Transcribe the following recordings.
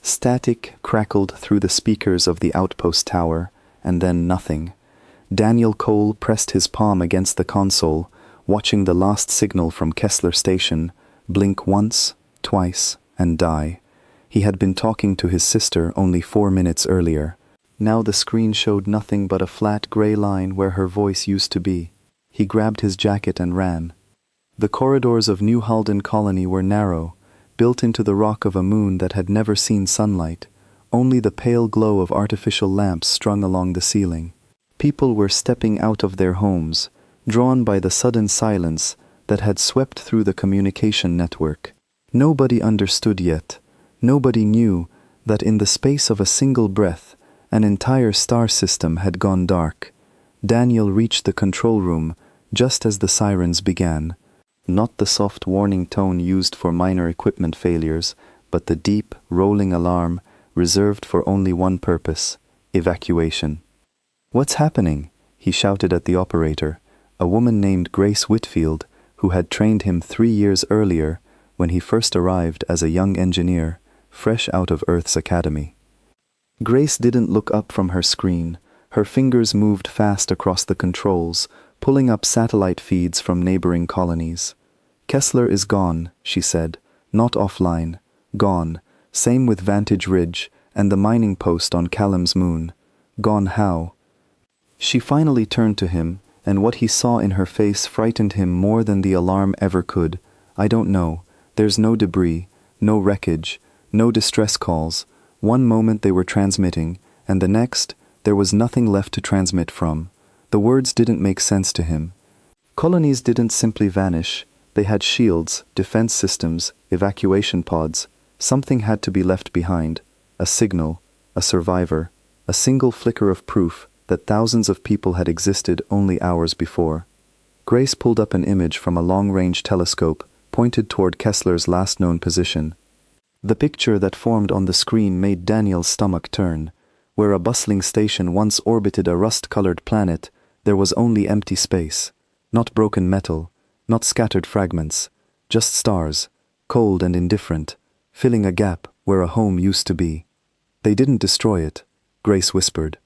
Static crackled through the speakers of the outpost tower, and then nothing. Daniel Cole pressed his palm against the console, watching the last signal from Kessler Station blink once, twice, and die. He had been talking to his sister only 4 minutes earlier. Now the screen showed nothing but a flat gray line where her voice used to be. He grabbed his jacket and ran. The corridors of New Halden Colony were narrow, built into the rock of a moon that had never seen sunlight, only the pale glow of artificial lamps strung along the ceiling. People were stepping out of their homes, drawn by the sudden silence that had swept through the communication network. Nobody understood yet. Nobody knew that in the space of a single breath, an entire star system had gone dark. Daniel reached the control room just as the sirens began. Not the soft warning tone used for minor equipment failures, but the deep, rolling alarm reserved for only one purpose: evacuation. "What's happening?" he shouted at the operator, a woman named Grace Whitfield, who had trained him 3 years earlier when he first arrived as a young engineer, fresh out of Earth's academy. Grace didn't look up from her screen. Her fingers moved fast across the controls, pulling up satellite feeds from neighboring colonies. "Kessler is gone," she said. "Not offline. Gone. Same with Vantage Ridge and the mining post on Callum's moon. Gone how?" She finally turned to him, and what he saw in her face frightened him more than the alarm ever could. "I don't know. There's no debris, no wreckage, no distress calls. One moment they were transmitting, and the next, there was nothing left to transmit from." The words didn't make sense to him. Colonies didn't simply vanish. They had shields, defense systems, evacuation pods. Something had to be left behind. A signal, a survivor, a single flicker of proof that thousands of people had existed only hours before. Grace pulled up an image from a long-range telescope, pointed toward Kessler's last known position. The picture that formed on the screen made Daniel's stomach turn. Where a bustling station once orbited a rust-colored planet, there was only empty space. Not broken metal, not scattered fragments, just stars, cold and indifferent, filling a gap where a home used to be. "They didn't destroy it," Grace whispered.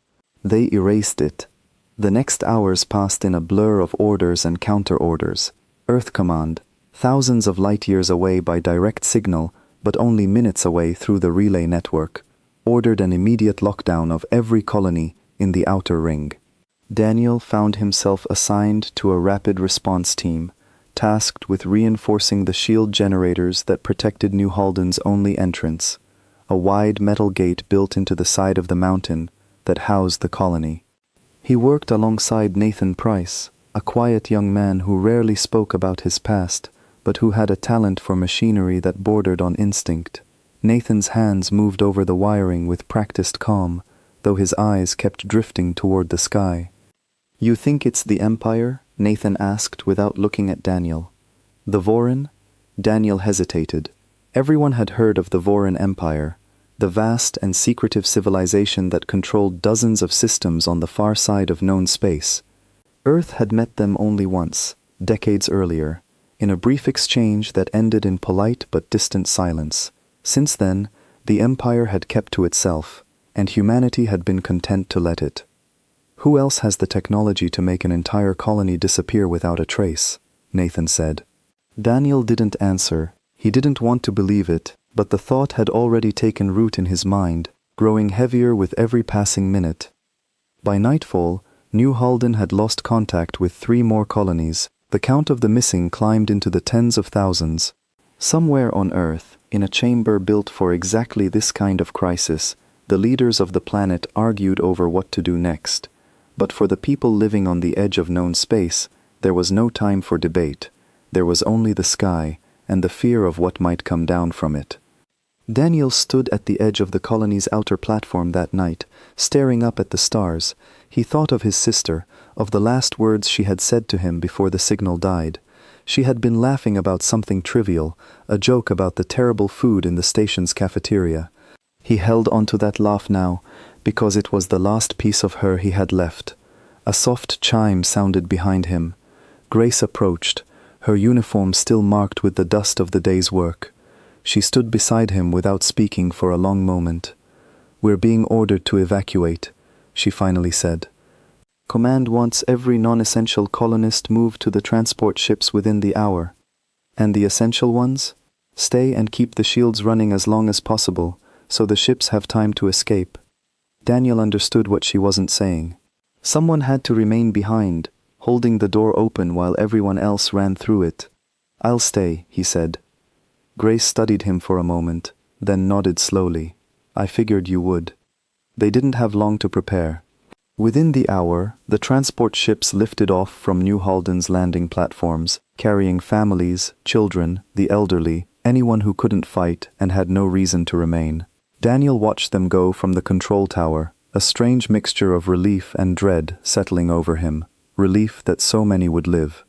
"They erased it." The next hours passed in a blur of orders and counter-orders. Earth Command, thousands of light-years away by direct signal, but only minutes away through the relay network, ordered an immediate lockdown of every colony in the outer ring. Daniel found himself assigned to a rapid response team, tasked with reinforcing the shield generators that protected New Halden's only entrance, a wide metal gate built into the side of the mountain that housed the colony. He worked alongside Nathan Price, a quiet young man who rarely spoke about his past, but who had a talent for machinery that bordered on instinct. Nathan's hands moved over the wiring with practiced calm, though his eyes kept drifting toward the sky. "You think it's the Empire?" Nathan asked without looking at Daniel. "The Vorin?" Daniel hesitated. Everyone had heard of the Vorin Empire, the vast and secretive civilization that controlled dozens of systems on the far side of known space. Earth had met them only once, decades earlier, in a brief exchange that ended in polite but distant silence. Since then, the Empire had kept to itself, and humanity had been content to let it. "Who else has the technology to make an entire colony disappear without a trace?" Nathan said. Daniel didn't answer. He didn't want to believe it, but the thought had already taken root in his mind, growing heavier with every passing minute. By nightfall, New Halden had lost contact with 3 more colonies. The count of the missing climbed into the tens of thousands. Somewhere on Earth, in a chamber built for exactly this kind of crisis, the leaders of the planet argued over what to do next. But for the people living on the edge of known space, there was no time for debate. There was only the sky and the fear of what might come down from it. Daniel stood at the edge of the colony's outer platform that night, staring up at the stars. He thought of his sister, of the last words she had said to him before the signal died. She had been laughing about something trivial, a joke about the terrible food in the station's cafeteria. He held onto that laugh now, because it was the last piece of her he had left. A soft chime sounded behind him. Grace approached, her uniform still marked with the dust of the day's work. She stood beside him without speaking for a long moment. "We're being ordered to evacuate," she finally said. "Command wants every non-essential colonist moved to the transport ships within the hour. And the essential ones? Stay and keep the shields running as long as possible, so the ships have time to escape." Daniel understood what she wasn't saying. Someone had to remain behind, holding the door open while everyone else ran through it. "I'll stay," he said. Grace studied him for a moment, then nodded slowly. "I figured you would." They didn't have long to prepare. Within the hour, the transport ships lifted off from New Halden's landing platforms, carrying families, children, the elderly, anyone who couldn't fight and had no reason to remain. Daniel watched them go from the control tower, a strange mixture of relief and dread settling over him. Relief that so many would live.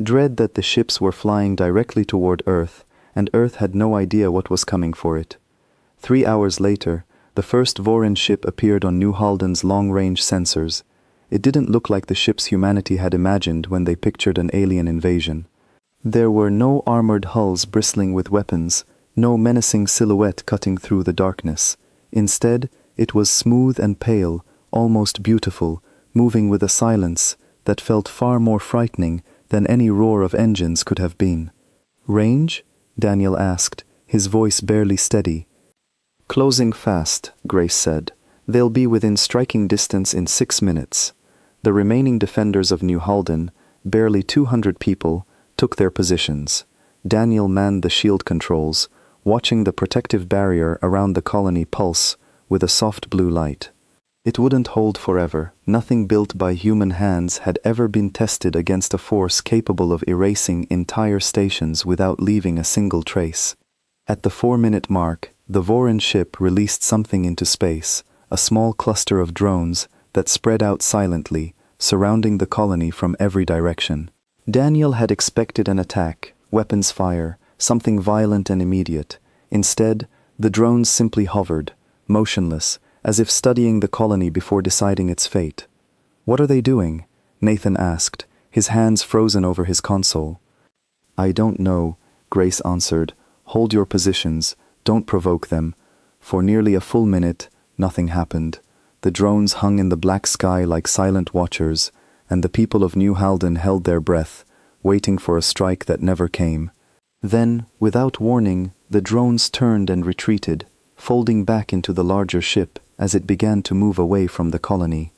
Dread that the ships were flying directly toward Earth, and Earth had no idea what was coming for it. 3 hours later, the first Vorin ship appeared on New Halden's long-range sensors. It didn't look like the ships humanity had imagined when they pictured an alien invasion. There were no armored hulls bristling with weapons, no menacing silhouette cutting through the darkness. Instead, it was smooth and pale, almost beautiful, moving with a silence that felt far more frightening than any roar of engines could have been. "Range?" Daniel asked, his voice barely steady. "Closing fast," Grace said. "They'll be within striking distance in 6 minutes." The remaining defenders of New Halden, barely 200 people, took their positions. Daniel manned the shield controls, watching the protective barrier around the colony pulse with a soft blue light. It wouldn't hold forever. Nothing built by human hands had ever been tested against a force capable of erasing entire stations without leaving a single trace. At the 4-minute mark, the Vorin ship released something into space, a small cluster of drones that spread out silently, surrounding the colony from every direction. Daniel had expected an attack, weapons fire, something violent and immediate. Instead, the drones simply hovered, motionless, as if studying the colony before deciding its fate. "What are they doing?" Nathan asked, his hands frozen over his console. "I don't know," Grace answered. "Hold your positions, don't provoke them." For nearly a full minute, nothing happened. The drones hung in the black sky like silent watchers, and the people of New Halden held their breath, waiting for a strike that never came. Then, without warning, the drones turned and retreated, folding back into the larger ship as it began to move away from the colony.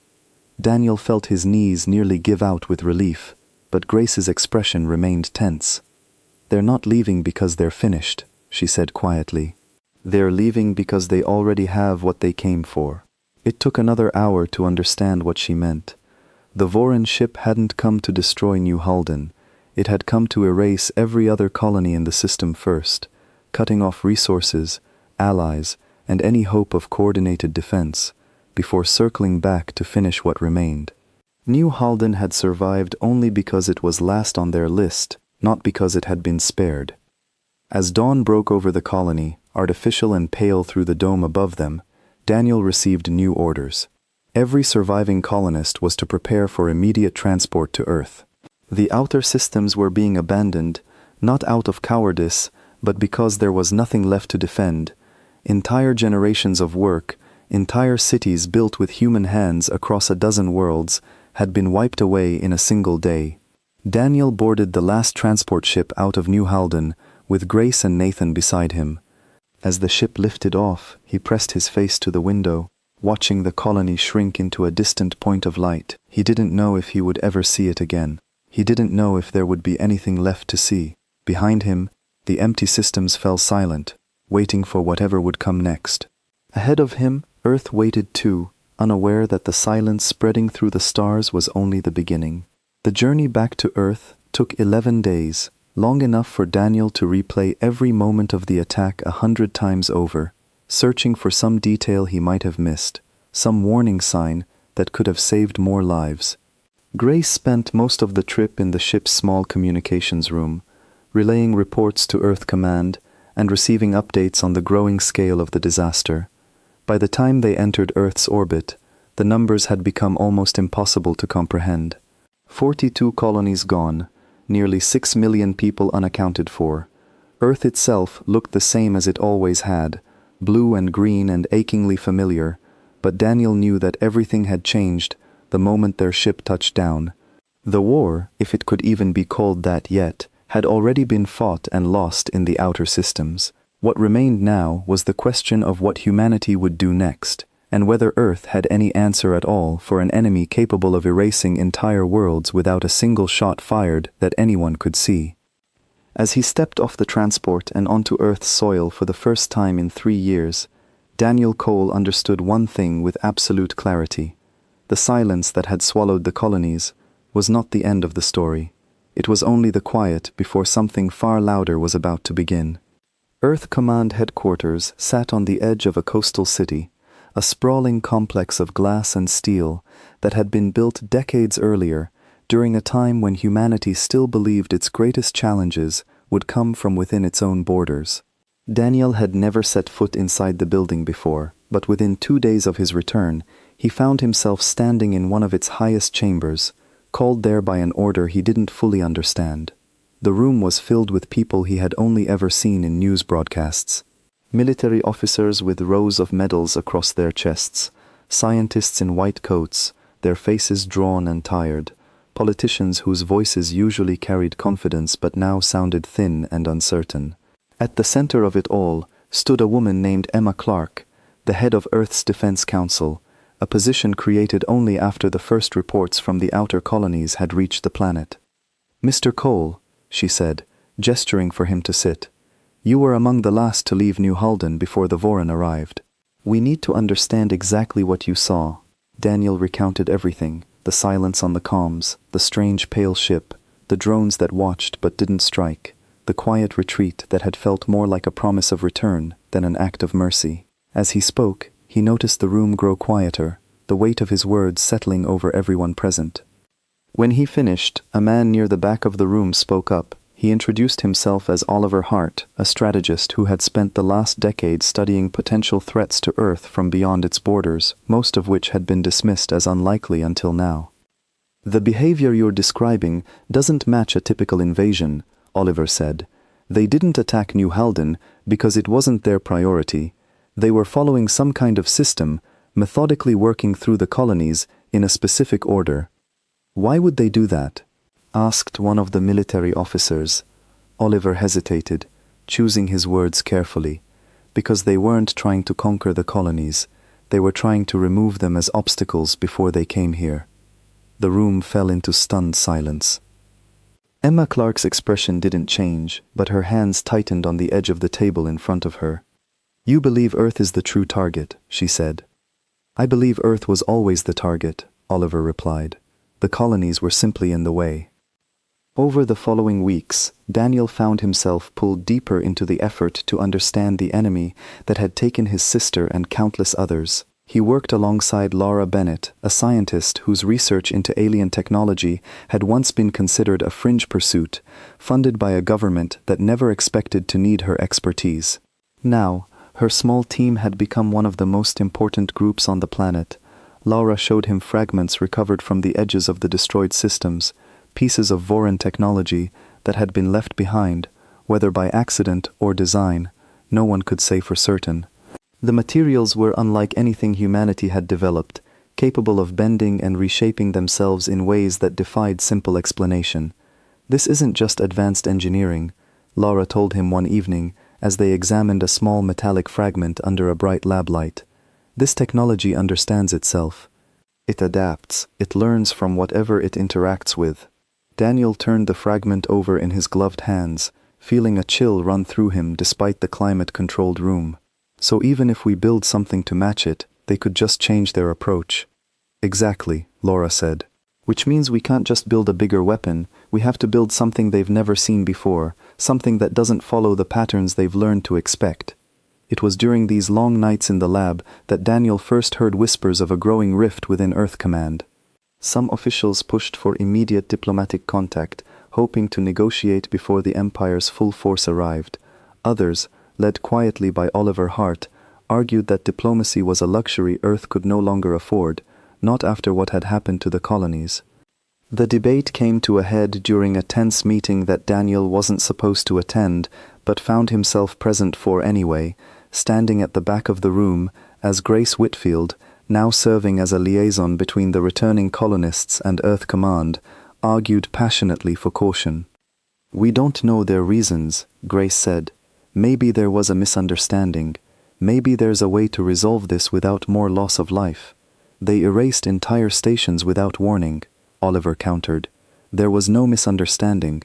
Daniel felt his knees nearly give out with relief, but Grace's expression remained tense. "They're not leaving because they're finished," she said quietly. "They're leaving because they already have what they came for." It took another hour to understand what she meant. The Vorin ship hadn't come to destroy New Halden. It had come to erase every other colony in the system first, cutting off resources, allies, and any hope of coordinated defense, before circling back to finish what remained. New Halden had survived only because it was last on their list, not because it had been spared. As dawn broke over the colony, artificial and pale through the dome above them, Daniel received new orders. Every surviving colonist was to prepare for immediate transport to Earth. The outer systems were being abandoned, not out of cowardice, but because there was nothing left to defend. Entire generations of work, entire cities built with human hands across a dozen worlds, had been wiped away in a single day. Daniel boarded the last transport ship out of New Halden, with Grace and Nathan beside him. As the ship lifted off, he pressed his face to the window, watching the colony shrink into a distant point of light. He didn't know if he would ever see it again. He didn't know if there would be anything left to see. Behind him, the empty systems fell silent, waiting for whatever would come next. Ahead of him, Earth waited too, unaware that the silence spreading through the stars was only the beginning. The journey back to Earth took 11 days, long enough for Daniel to replay every moment of the attack 100 times over, searching for some detail he might have missed, some warning sign that could have saved more lives. Grace spent most of the trip in the ship's small communications room, relaying reports to Earth Command and receiving updates on the growing scale of the disaster. By the time they entered Earth's orbit, the numbers had become almost impossible to comprehend. 42 colonies gone, nearly 6 million people unaccounted for, Earth itself looked the same as it always had, blue and green and achingly familiar, but Daniel knew that everything had changed the moment their ship touched down. The war, if it could even be called that yet, had already been fought and lost in the outer systems. What remained now was the question of what humanity would do next, and whether Earth had any answer at all for an enemy capable of erasing entire worlds without a single shot fired that anyone could see. As he stepped off the transport and onto Earth's soil for the first time in 3 years, Daniel Cole understood one thing with absolute clarity. The silence that had swallowed the colonies was not the end of the story. It was only the quiet before something far louder was about to begin. Earth Command Headquarters sat on the edge of a coastal city, a sprawling complex of glass and steel that had been built decades earlier, during a time when humanity still believed its greatest challenges would come from within its own borders. Daniel had never set foot inside the building before, but within 2 days of his return, he found himself standing in one of its highest chambers, called there by an order he didn't fully understand. The room was filled with people he had only ever seen in news broadcasts. Military officers with rows of medals across their chests, scientists in white coats, their faces drawn and tired, politicians whose voices usually carried confidence but now sounded thin and uncertain. At the center of it all stood a woman named Emma Clark, the head of Earth's Defense Council, a position created only after the first reports from the outer colonies had reached the planet. "Mr. Cole," she said, gesturing for him to sit, "you were among the last to leave New Halden before the Voran arrived. We need to understand exactly what you saw." Daniel recounted everything: the silence on the comms, the strange pale ship, the drones that watched but didn't strike, the quiet retreat that had felt more like a promise of return than an act of mercy. As he spoke, he noticed the room grow quieter, the weight of his words settling over everyone present. When he finished, a man near the back of the room spoke up. He introduced himself as Oliver Hart, a strategist who had spent the last decade studying potential threats to Earth from beyond its borders, most of which had been dismissed as unlikely until now. "The behavior you're describing doesn't match a typical invasion," Oliver said. "They didn't attack New Halden because it wasn't their priority. They were following some kind of system, methodically working through the colonies in a specific order." "Why would they do that?" asked one of the military officers. Oliver hesitated, choosing his words carefully. "Because they weren't trying to conquer the colonies. They were trying to remove them as obstacles before they came here." The room fell into stunned silence. Emma Clark's expression didn't change, but her hands tightened on the edge of the table in front of her. "You believe Earth is the true target," she said. "I believe Earth was always the target," Oliver replied. "The colonies were simply in the way." Over the following weeks, Daniel found himself pulled deeper into the effort to understand the enemy that had taken his sister and countless others. He worked alongside Laura Bennett, a scientist whose research into alien technology had once been considered a fringe pursuit, funded by a government that never expected to need her expertise. Now, her small team had become one of the most important groups on the planet. Laura showed him fragments recovered from the edges of the destroyed systems, pieces of Voran technology that had been left behind, whether by accident or design. No one could say for certain. The materials were unlike anything humanity had developed, capable of bending and reshaping themselves in ways that defied simple explanation. "This isn't just advanced engineering," Laura told him one evening as they examined a small metallic fragment under a bright lab light. "This technology understands itself. It adapts, it learns from whatever it interacts with." Daniel turned the fragment over in his gloved hands, feeling a chill run through him despite the climate-controlled room. "So even if we build something to match it, they could just change their approach." "Exactly," Laura said. "Which means we can't just build a bigger weapon, we have to build something they've never seen before, something that doesn't follow the patterns they've learned to expect." It was during these long nights in the lab that Daniel first heard whispers of a growing rift within Earth Command. Some officials pushed for immediate diplomatic contact, hoping to negotiate before the Empire's full force arrived. Others, led quietly by Oliver Hart, argued that diplomacy was a luxury Earth could no longer afford, not after what had happened to the colonies. The debate came to a head during a tense meeting that Daniel wasn't supposed to attend, but found himself present for anyway, standing at the back of the room as Grace Whitfield, now serving as a liaison between the returning colonists and Earth Command, argued passionately for caution. "We don't know their reasons," Grace said. "Maybe there was a misunderstanding. Maybe there's a way to resolve this without more loss of life." "They erased entire stations without warning," Oliver countered. "There was no misunderstanding.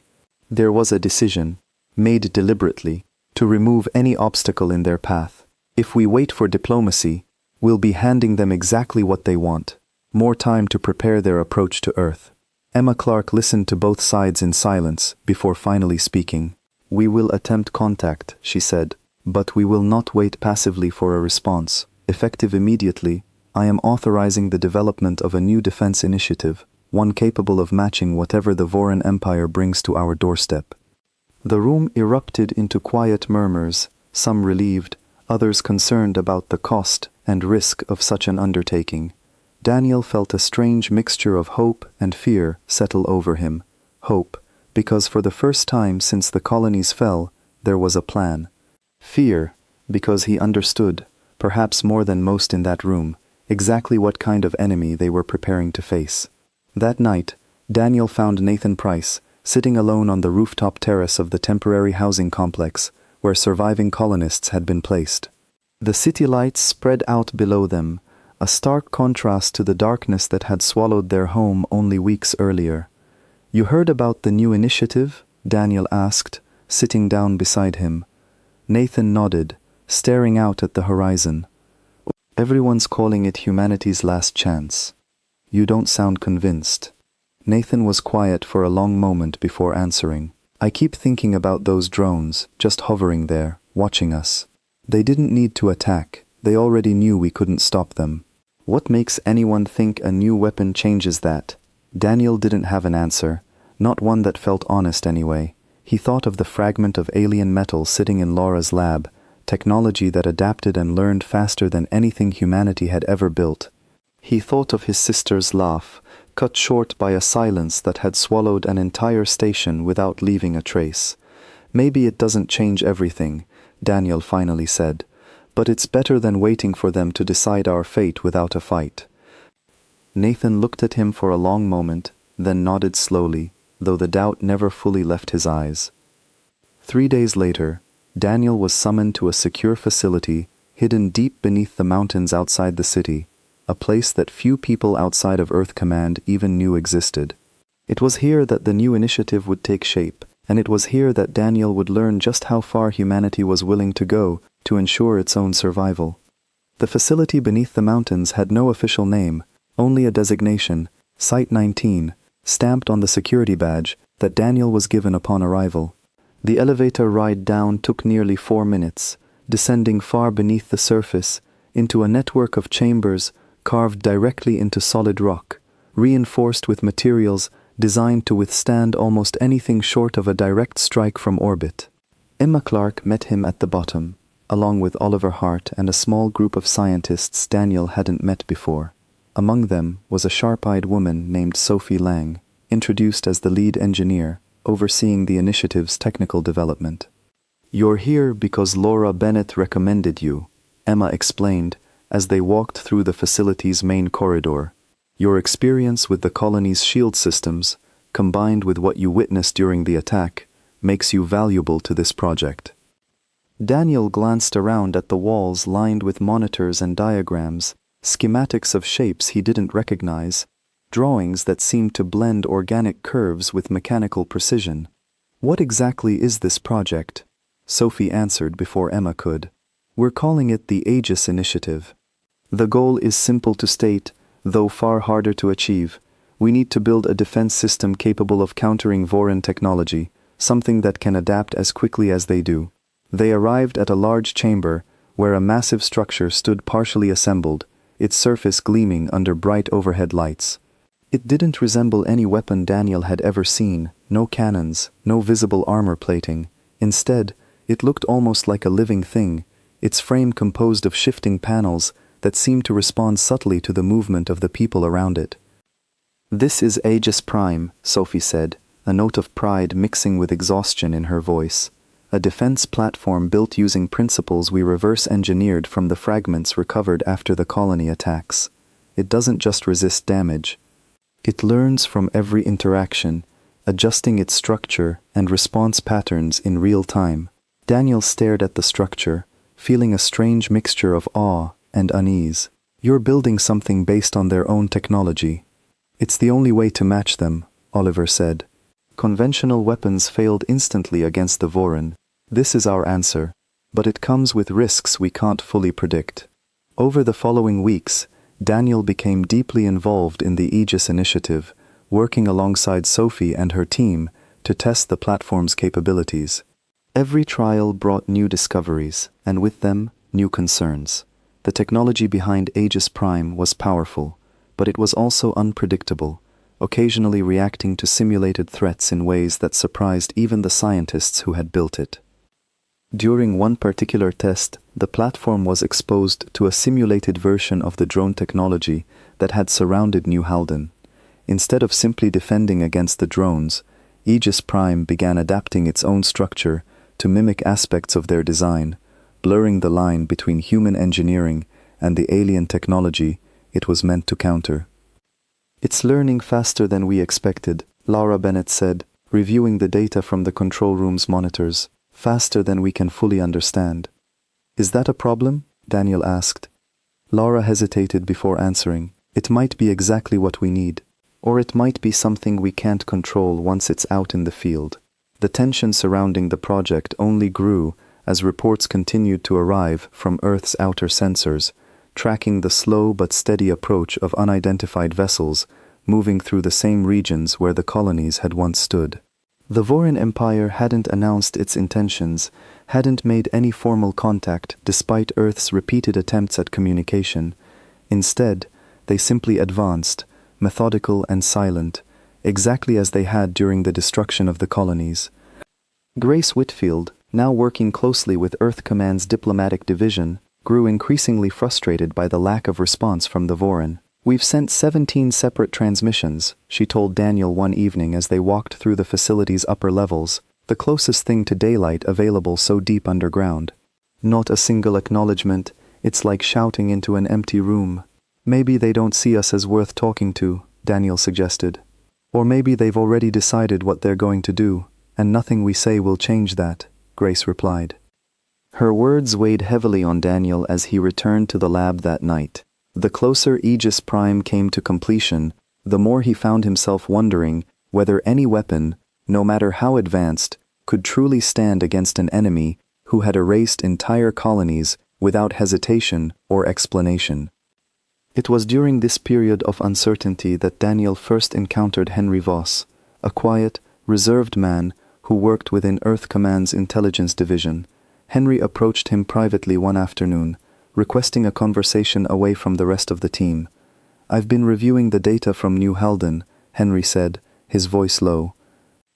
There was a decision, made deliberately, to remove any obstacle in their path. If we wait for diplomacy, we'll be handing them exactly what they want: more time to prepare their approach to Earth." Emma Clark listened to both sides in silence before finally speaking. "We will attempt contact," she said, "but we will not wait passively for a response. Effective immediately, I am authorizing the development of a new defense initiative, one capable of matching whatever the Voran Empire brings to our doorstep." The room erupted into quiet murmurs, some relieved, others concerned about the cost and risk of such an undertaking. Daniel felt a strange mixture of hope and fear settle over him. Hope, because for the first time since the colonies fell, there was a plan. Fear, because he understood, perhaps more than most in that room, exactly what kind of enemy they were preparing to face. That night, Daniel found Nathan Price sitting alone on the rooftop terrace of the temporary housing complex where surviving colonists had been placed. The city lights spread out below them, a stark contrast to the darkness that had swallowed their home only weeks earlier. "You heard about the new initiative?" Daniel asked, sitting down beside him. Nathan nodded, staring out at the horizon. "Everyone's calling it humanity's last chance." "You don't sound convinced." Nathan was quiet for a long moment before answering. "I keep thinking about those drones, just hovering there, watching us. They didn't need to attack. They already knew we couldn't stop them. What makes anyone think a new weapon changes that?" Daniel didn't have an answer, not one that felt honest anyway. He thought of the fragment of alien metal sitting in Laura's lab, technology that adapted and learned faster than anything humanity had ever built. He thought of his sister's laugh, cut short by a silence that had swallowed an entire station without leaving a trace. "Maybe it doesn't change everything," Daniel finally said, "but it's better than waiting for them to decide our fate without a fight." Nathan looked at him for a long moment, then nodded slowly, though the doubt never fully left his eyes. 3 days later, Daniel was summoned to a secure facility hidden deep beneath the mountains outside the city, a place that few people outside of Earth Command even knew existed. It was here that the new initiative would take shape, and it was here that Daniel would learn just how far humanity was willing to go to ensure its own survival. The facility beneath the mountains had no official name, only a designation, Site 19, stamped on the security badge that Daniel was given upon arrival. The elevator ride down took nearly 4 minutes, descending far beneath the surface into a network of chambers carved directly into solid rock, reinforced with materials designed to withstand almost anything short of a direct strike from orbit. Emma Clark met him at the bottom, along with Oliver Hart and a small group of scientists Daniel hadn't met before. Among them was a sharp-eyed woman named Sophie Lang, introduced as the lead engineer, overseeing the initiative's technical development. "You're here because Laura Bennett recommended you," Emma explained as they walked through the facility's main corridor. "Your experience with the colony's shield systems, combined with what you witnessed during the attack, makes you valuable to this project." Daniel glanced around at the walls lined with monitors and diagrams, schematics of shapes he didn't recognize, drawings that seemed to blend organic curves with mechanical precision. "What exactly is this project?" Sophie answered before Emma could. "We're calling it the Aegis Initiative. The goal is simple to state, though far harder to achieve. We need to build a defense system capable of countering Voran technology, something that can adapt as quickly as they do." They arrived at a large chamber where a massive structure stood partially assembled, its surface gleaming under bright overhead lights. It didn't resemble any weapon Daniel had ever seen, no cannons, no visible armor plating. Instead, it looked almost like a living thing, its frame composed of shifting panels that seemed to respond subtly to the movement of the people around it. "This is Aegis Prime," Sophie said, a note of pride mixing with exhaustion in her voice. a defense platform built using principles we reverse-engineered from the fragments recovered after the colony attacks. It doesn't just resist damage. It learns from every interaction, adjusting its structure and response patterns in real time. Daniel stared at the structure, feeling a strange mixture of awe and unease. You're building something based on their own technology. It's the only way to match them, Oliver said. Conventional weapons failed instantly against the Vorin. This is our answer, but it comes with risks we can't fully predict. Over the following weeks, Daniel became deeply involved in the Aegis initiative, working alongside Sophie and her team to test the platform's capabilities. Every trial brought new discoveries, and with them, new concerns. The technology behind Aegis Prime was powerful, but it was also unpredictable, occasionally reacting to simulated threats in ways that surprised even the scientists who had built it. During one particular test, the platform was exposed to a simulated version of the drone technology that had surrounded New Halden. Instead of simply defending against the drones, Aegis Prime began adapting its own structure to mimic aspects of their design, blurring the line between human engineering and the alien technology it was meant to counter. It's learning faster than we expected, Laura Bennett said, reviewing the data from the control room's monitors. Faster than we can fully understand. Is that a problem? Daniel asked. Laura hesitated before answering. It might be exactly what we need. Or it might be something we can't control once it's out in the field. The tension surrounding the project only grew as reports continued to arrive from Earth's outer sensors, tracking the slow but steady approach of unidentified vessels moving through the same regions where the colonies had once stood. The Vorin Empire hadn't announced its intentions, hadn't made any formal contact despite Earth's repeated attempts at communication. Instead, they simply advanced, methodical and silent, exactly as they had during the destruction of the colonies. Grace Whitfield, now working closely with Earth Command's diplomatic division, grew increasingly frustrated by the lack of response from the Vorin. We've sent 17 separate transmissions, she told Daniel one evening as they walked through the facility's upper levels, the closest thing to daylight available so deep underground. Not a single acknowledgement, it's like shouting into an empty room. Maybe they don't see us as worth talking to, Daniel suggested. Or maybe they've already decided what they're going to do, and nothing we say will change that, Grace replied. Her words weighed heavily on Daniel as he returned to the lab that night. The closer Aegis Prime came to completion, the more he found himself wondering whether any weapon, no matter how advanced, could truly stand against an enemy who had erased entire colonies without hesitation or explanation. It was during this period of uncertainty that Daniel first encountered Henry Voss, a quiet, reserved man who worked within Earth Command's intelligence division. Henry approached him privately one afternoon, requesting a conversation away from the rest of the team. I've been reviewing the data from New Halden, Henry said, his voice low.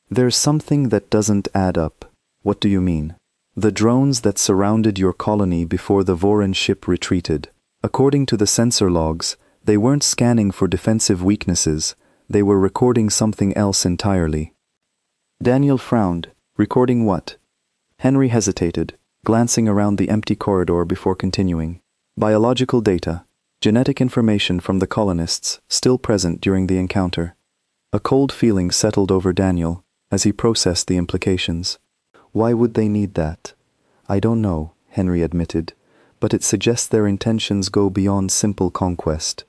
There's something that doesn't add up. What do you mean? The drones that surrounded your colony before the Vorin ship retreated. According to the sensor logs, they weren't scanning for defensive weaknesses, they were recording something else entirely. Daniel frowned. Recording what? Henry hesitated, glancing around the empty corridor before continuing. Biological data, genetic information from the colonists still present during the encounter. A cold feeling settled over Daniel as he processed the implications. Why would they need that? I don't know, Henry admitted, but it suggests their intentions go beyond simple conquest.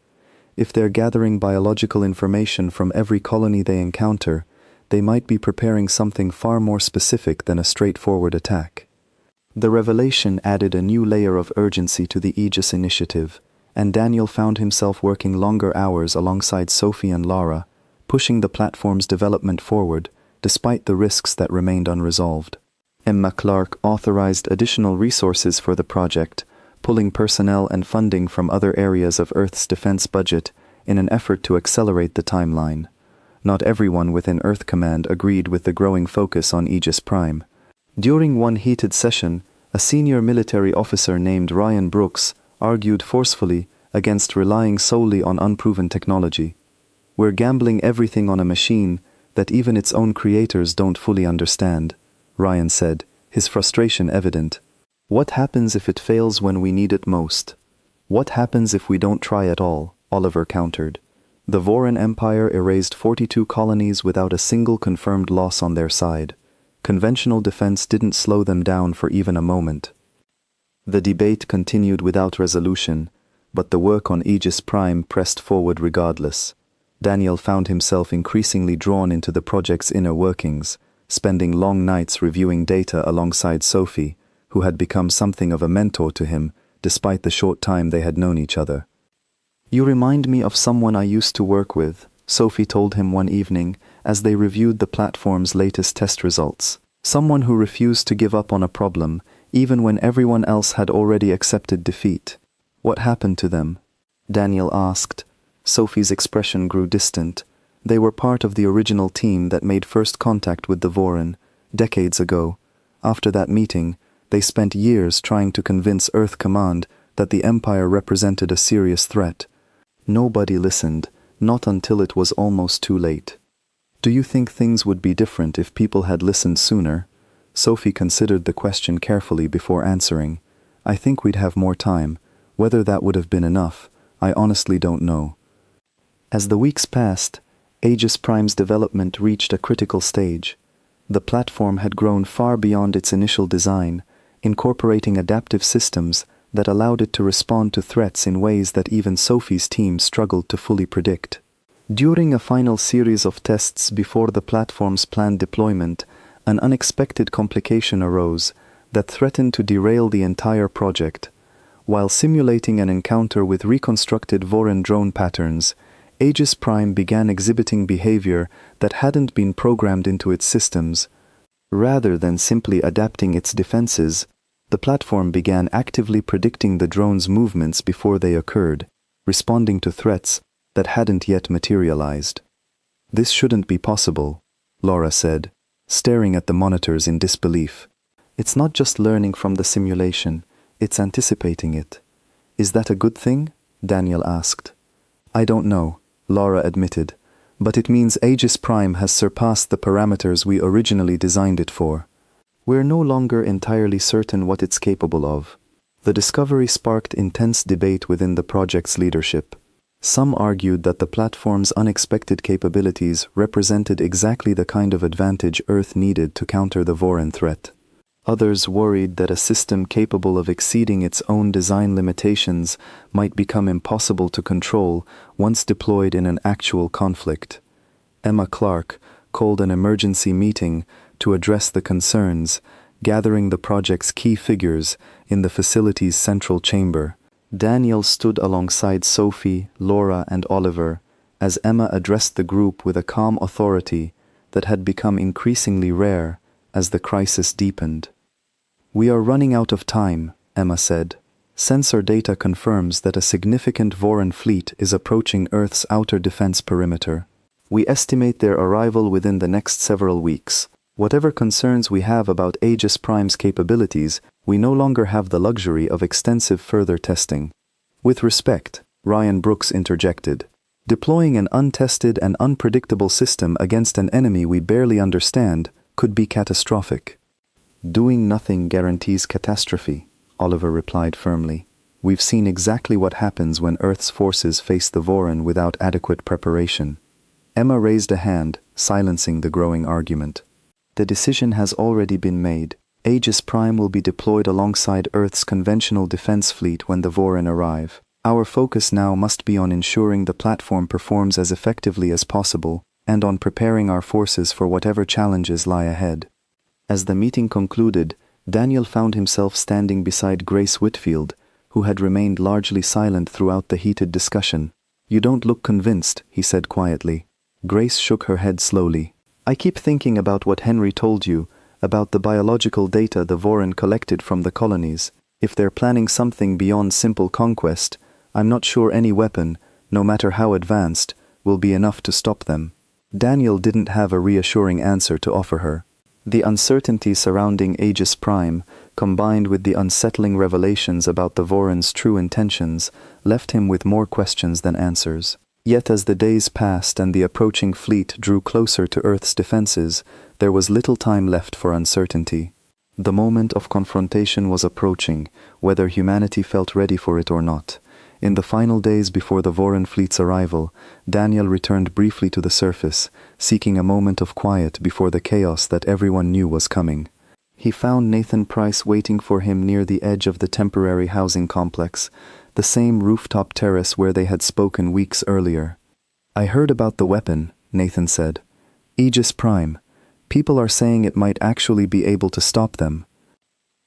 If they're gathering biological information from every colony they encounter, they might be preparing something far more specific than a straightforward attack. The revelation added a new layer of urgency to the Aegis initiative, and Daniel found himself working longer hours alongside Sophie and Laura, pushing the platform's development forward, despite the risks that remained unresolved. Emma Clark authorized additional resources for the project, pulling personnel and funding from other areas of Earth's defense budget in an effort to accelerate the timeline. Not everyone within Earth Command agreed with the growing focus on Aegis Prime. During one heated session, a senior military officer named Ryan Brooks argued forcefully against relying solely on unproven technology. We're gambling everything on a machine that even its own creators don't fully understand, Ryan said, his frustration evident. What happens if it fails when we need it most? What happens if we don't try at all? Oliver countered. The Voran Empire erased 42 colonies without a single confirmed loss on their side. Conventional defense didn't slow them down for even a moment. The debate continued without resolution, but the work on Aegis Prime pressed forward regardless. Daniel found himself increasingly drawn into the project's inner workings, spending long nights reviewing data alongside Sophie, who had become something of a mentor to him, despite the short time they had known each other. "You remind me of someone I used to work with," Sophie told him one evening as they reviewed the platform's latest test results. "Someone who refused to give up on a problem, even when everyone else had already accepted defeat. What happened to them?" Daniel asked. Sophie's expression grew distant. They were part of the original team that made first contact with the Voran, decades ago. After that meeting, they spent years trying to convince Earth Command that the Empire represented a serious threat. Nobody listened, not until it was almost too late. "Do you think things would be different if people had listened sooner?" Sophie considered the question carefully before answering. "I think we'd have more time. Whether that would have been enough, I honestly don't know." As the weeks passed, Aegis Prime's development reached a critical stage. The platform had grown far beyond its initial design, incorporating adaptive systems that allowed it to respond to threats in ways that even Sophie's team struggled to fully predict. During a final series of tests before the platform's planned deployment, an unexpected complication arose that threatened to derail the entire project. While simulating an encounter with reconstructed Voran drone patterns, Aegis Prime began exhibiting behavior that hadn't been programmed into its systems. Rather than simply adapting its defenses, the platform began actively predicting the drone's movements before they occurred, responding to threats that hadn't yet materialized. "This shouldn't be possible," Laura said, staring at the monitors in disbelief. "It's not just learning from the simulation, it's anticipating it." "Is that a good thing?" Daniel asked. "I don't know," Laura admitted, "but it means Aegis Prime has surpassed the parameters we originally designed it for. We're no longer entirely certain what it's capable of." The discovery sparked intense debate within the project's leadership. Some argued that the platform's unexpected capabilities represented exactly the kind of advantage Earth needed to counter the Voran threat. Others worried that a system capable of exceeding its own design limitations might become impossible to control once deployed in an actual conflict. Emma Clark called an emergency meeting to address the concerns, gathering the project's key figures in the facility's central chamber. Daniel stood alongside Sophie, Laura, and Oliver as Emma addressed the group with a calm authority that had become increasingly rare as the crisis deepened. "We are running out of time," Emma said. "Sensor data confirms that a significant Voran fleet is approaching Earth's outer defense perimeter. We estimate their arrival within the next several weeks. Whatever concerns we have about Aegis Prime's capabilities, we no longer have the luxury of extensive further testing." "With respect," Ryan Brooks interjected, "deploying an untested and unpredictable system against an enemy we barely understand could be catastrophic." "Doing nothing guarantees catastrophe," Oliver replied firmly. "We've seen exactly what happens when Earth's forces face the Voran without adequate preparation." Emma raised a hand, silencing the growing argument. "The decision has already been made. Aegis Prime will be deployed alongside Earth's conventional defense fleet when the Voran arrive. Our focus now must be on ensuring the platform performs as effectively as possible, and on preparing our forces for whatever challenges lie ahead." As the meeting concluded, Daniel found himself standing beside Grace Whitfield, who had remained largely silent throughout the heated discussion. "You don't look convinced," he said quietly. Grace shook her head slowly. "I keep thinking about what Henry told you, about the biological data the Voran collected from the colonies. If they're planning something beyond simple conquest, I'm not sure any weapon, no matter how advanced, will be enough to stop them." Daniel didn't have a reassuring answer to offer her. The uncertainty surrounding Aegis Prime, combined with the unsettling revelations about the Voran's true intentions, left him with more questions than answers. Yet as the days passed and the approaching fleet drew closer to Earth's defenses, there was little time left for uncertainty. The moment of confrontation was approaching, whether humanity felt ready for it or not. In the final days before the Voran fleet's arrival, Daniel returned briefly to the surface, seeking a moment of quiet before the chaos that everyone knew was coming. He found Nathan Price waiting for him near the edge of the temporary housing complex, the same rooftop terrace where they had spoken weeks earlier. "I heard about the weapon," Nathan said. "Aegis Prime. People are saying it might actually be able to stop them."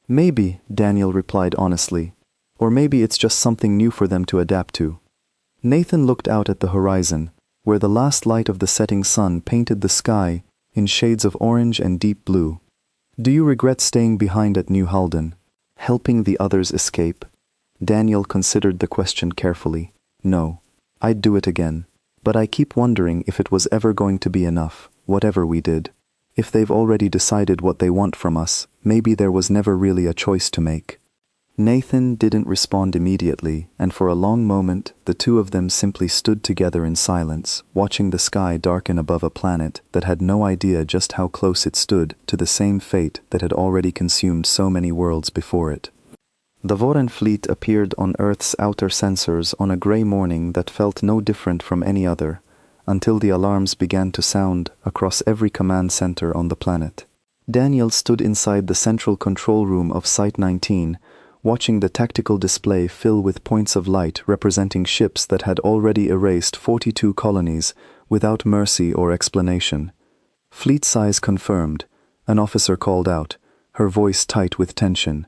"Maybe," Daniel replied honestly. "Or maybe it's just something new for them to adapt to." Nathan looked out at the horizon, where the last light of the setting sun painted the sky in shades of orange and deep blue. "Do you regret staying behind at New Halden, helping the others escape?" Daniel considered the question carefully. "No, I'd do it again. But I keep wondering if it was ever going to be enough, whatever we did. If they've already decided what they want from us, maybe there was never really a choice to make." Nathan didn't respond immediately, and for a long moment, the two of them simply stood together in silence, watching the sky darken above a planet that had no idea just how close it stood to the same fate that had already consumed so many worlds before it. The Voran fleet appeared on Earth's outer sensors on a grey morning that felt no different from any other, until the alarms began to sound across every command center on the planet. Daniel stood inside the central control room of Site 19, watching the tactical display fill with points of light representing ships that had already erased 42 colonies without mercy or explanation. "Fleet size confirmed," an officer called out, her voice tight with tension.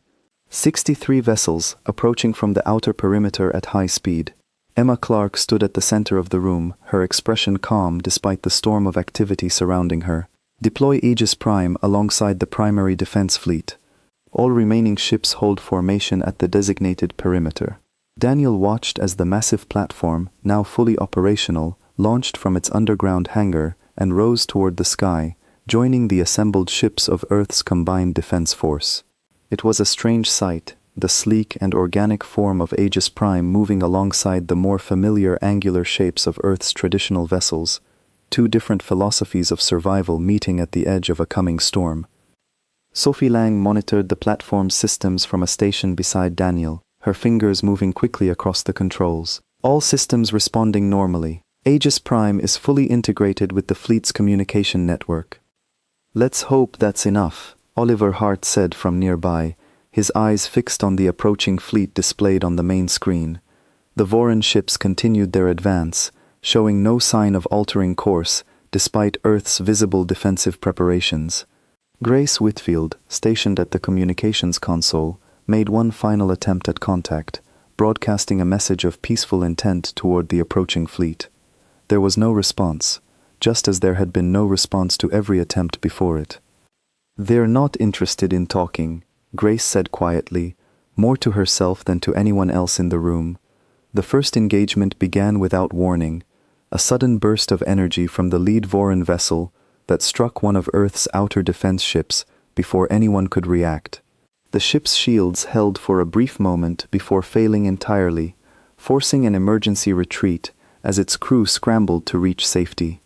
63 vessels approaching from the outer perimeter at high speed. Emma Clark stood at the center of the room, her expression calm despite the storm of activity surrounding her. "Deploy Aegis Prime alongside the primary defense fleet. All remaining ships hold formation at the designated perimeter." Daniel watched as the massive platform, now fully operational, launched from its underground hangar and rose toward the sky, joining the assembled ships of Earth's combined defense force. It was a strange sight, the sleek and organic form of Aegis Prime moving alongside the more familiar angular shapes of Earth's traditional vessels, two different philosophies of survival meeting at the edge of a coming storm. Sophie Lang monitored the platform's systems from a station beside Daniel, her fingers moving quickly across the controls. All systems responding normally. Aegis Prime is fully integrated with the fleet's communication network. "Let's hope that's enough," Oliver Hart said from nearby, his eyes fixed on the approaching fleet displayed on the main screen. The Voran ships continued their advance, showing no sign of altering course despite Earth's visible defensive preparations. Grace Whitfield, stationed at the communications console, made one final attempt at contact, broadcasting a message of peaceful intent toward the approaching fleet. There was no response, just as there had been no response to every attempt before it. "They're not interested in talking," Grace said quietly, more to herself than to anyone else in the room. The first engagement began without warning, a sudden burst of energy from the lead Voran vessel that struck one of Earth's outer defense ships before anyone could react. The ship's shields held for a brief moment before failing entirely, forcing an emergency retreat as its crew scrambled to reach safety.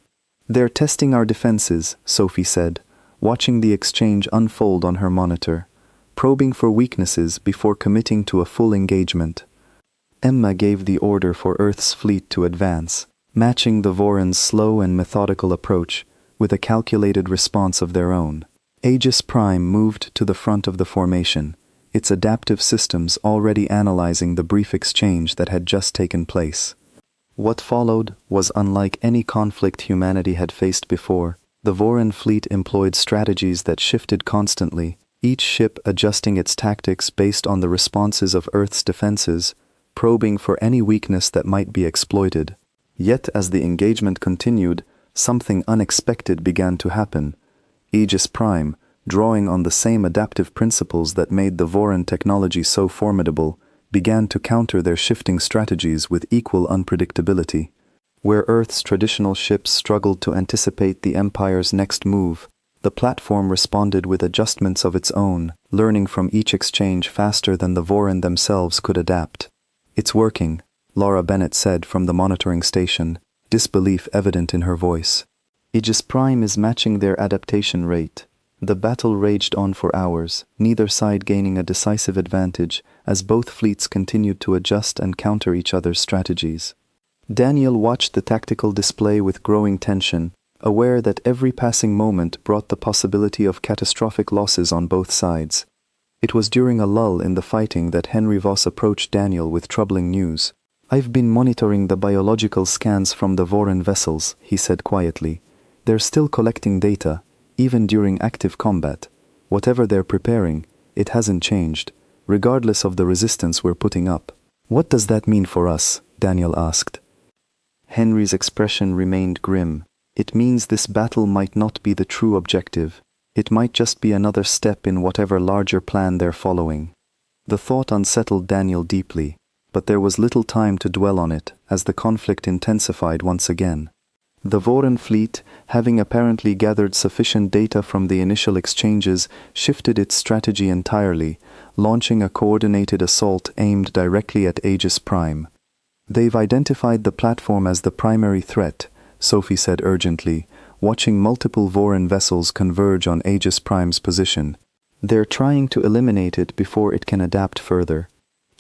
"They're testing our defenses," Sophie said, watching the exchange unfold on her monitor, probing for weaknesses before committing to a full engagement. Emma gave the order for Earth's fleet to advance, matching the Voran's slow and methodical approach with a calculated response of their own. Aegis Prime moved to the front of the formation, its adaptive systems already analyzing the brief exchange that had just taken place. What followed was unlike any conflict humanity had faced before. The Voran fleet employed strategies that shifted constantly, each ship adjusting its tactics based on the responses of Earth's defenses, probing for any weakness that might be exploited. Yet as the engagement continued, something unexpected began to happen. Aegis Prime, drawing on the same adaptive principles that made the Voran technology so formidable, began to counter their shifting strategies with equal unpredictability. Where Earth's traditional ships struggled to anticipate the Empire's next move, the platform responded with adjustments of its own, learning from each exchange faster than the Voran themselves could adapt. "It's working," Laura Bennett said from the monitoring station, disbelief evident in her voice. "Aegis Prime is matching their adaptation rate. The battle raged on for hours, neither side gaining a decisive advantage as both fleets continued to adjust and counter each other's strategies. Daniel watched the tactical display with growing tension, aware that every passing moment brought the possibility of catastrophic losses on both sides. It was during a lull in the fighting that Henry Voss approached Daniel with troubling news. "I've been monitoring the biological scans from the Voran vessels," he said quietly. "They're still collecting data, even during active combat. Whatever they're preparing, it hasn't changed, regardless of the resistance we're putting up." "What does that mean for us?" Daniel asked. Henry's expression remained grim. "It means this battle might not be the true objective. It might just be another step in whatever larger plan they're following." The thought unsettled Daniel deeply, but there was little time to dwell on it as the conflict intensified once again. The Voran fleet, having apparently gathered sufficient data from the initial exchanges, shifted its strategy entirely, launching a coordinated assault aimed directly at Aegis Prime. "They've identified the platform as the primary threat," Sophie said urgently, watching multiple Voran vessels converge on Aegis Prime's position. "They're trying to eliminate it before it can adapt further."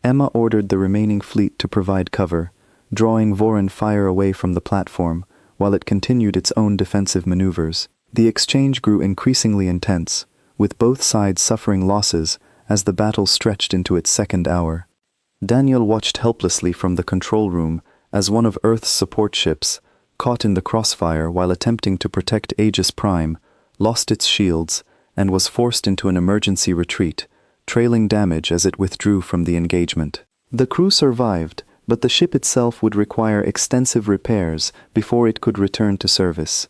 Emma ordered the remaining fleet to provide cover, drawing Voran fire away from the platform, while it continued its own defensive maneuvers. The exchange grew increasingly intense, with both sides suffering losses as the battle stretched into its second hour. Daniel watched helplessly from the control room as one of Earth's support ships, caught in the crossfire while attempting to protect Aegis Prime, lost its shields and was forced into an emergency retreat, trailing damage as it withdrew from the engagement. The crew survived, but the ship itself would require extensive repairs before it could return to service.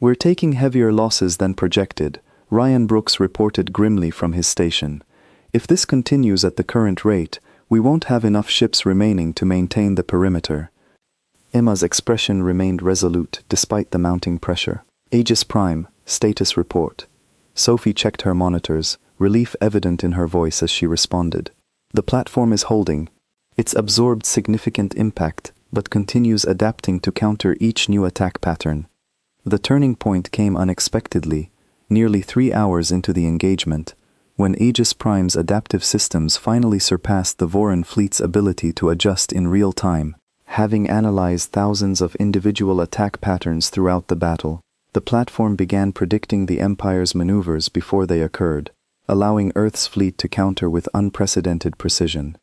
"We're taking heavier losses than projected," Ryan Brooks reported grimly from his station. "If this continues at the current rate, we won't have enough ships remaining to maintain the perimeter." Emma's expression remained resolute despite the mounting pressure. "Aegis Prime, status report." Sophie checked her monitors, relief evident in her voice as she responded. "The platform is holding. It's absorbed significant impact, but continues adapting to counter each new attack pattern." The turning point came unexpectedly, nearly 3 hours into the engagement, when Aegis Prime's adaptive systems finally surpassed the Voran fleet's ability to adjust in real time. Having analyzed thousands of individual attack patterns throughout the battle, the platform began predicting the Empire's maneuvers before they occurred, allowing Earth's fleet to counter with unprecedented precision.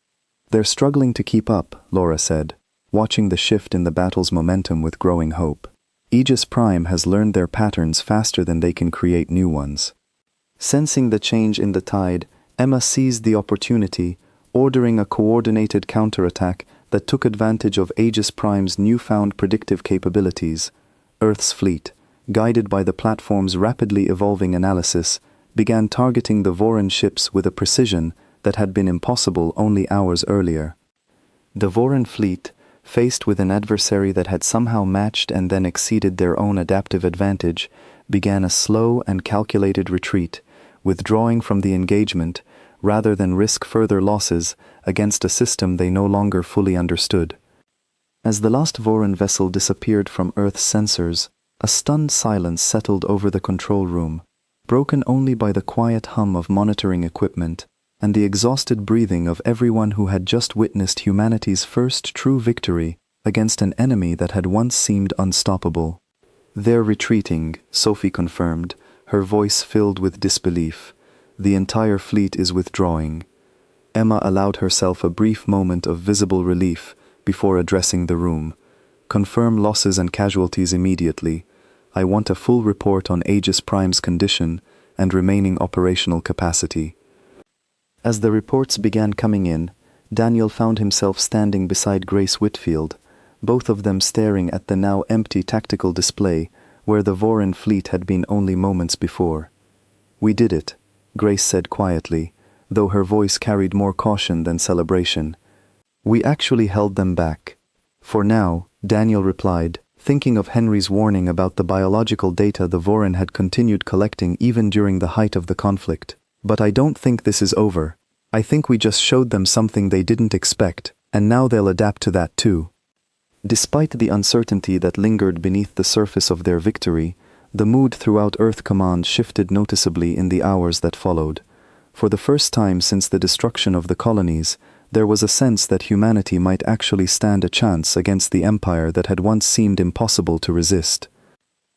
"They're struggling to keep up," Laura said, watching the shift in the battle's momentum with growing hope. "Aegis Prime has learned their patterns faster than they can create new ones." Sensing the change in the tide, Emma seized the opportunity, ordering a coordinated counterattack that took advantage of Aegis Prime's newfound predictive capabilities. Earth's fleet, guided by the platform's rapidly evolving analysis, began targeting the Voran ships with a precision that had been impossible only hours earlier. The Voran fleet, faced with an adversary that had somehow matched and then exceeded their own adaptive advantage, began a slow and calculated retreat, withdrawing from the engagement rather than risk further losses against a system they no longer fully understood. As the last Voran vessel disappeared from Earth's sensors, a stunned silence settled over the control room, broken only by the quiet hum of monitoring equipment and the exhausted breathing of everyone who had just witnessed humanity's first true victory against an enemy that had once seemed unstoppable. "They're retreating," Sophie confirmed, her voice filled with disbelief. "The entire fleet is withdrawing." Emma allowed herself a brief moment of visible relief before addressing the room. "Confirm losses and casualties immediately. I want a full report on Aegis Prime's condition and remaining operational capacity." As the reports began coming in, Daniel found himself standing beside Grace Whitfield, both of them staring at the now empty tactical display where the Voran fleet had been only moments before. "We did it," Grace said quietly, though her voice carried more caution than celebration. "We actually held them back." "For now," Daniel replied, thinking of Henry's warning about the biological data the Voran had continued collecting even during the height of the conflict. "But I don't think this is over. I think we just showed them something they didn't expect, and now they'll adapt to that too." Despite the uncertainty that lingered beneath the surface of their victory, The mood throughout Earth Command shifted noticeably in the hours that followed. For the first time since the destruction of the colonies, there was a sense that humanity might actually stand a chance against the empire that had once seemed impossible to resist.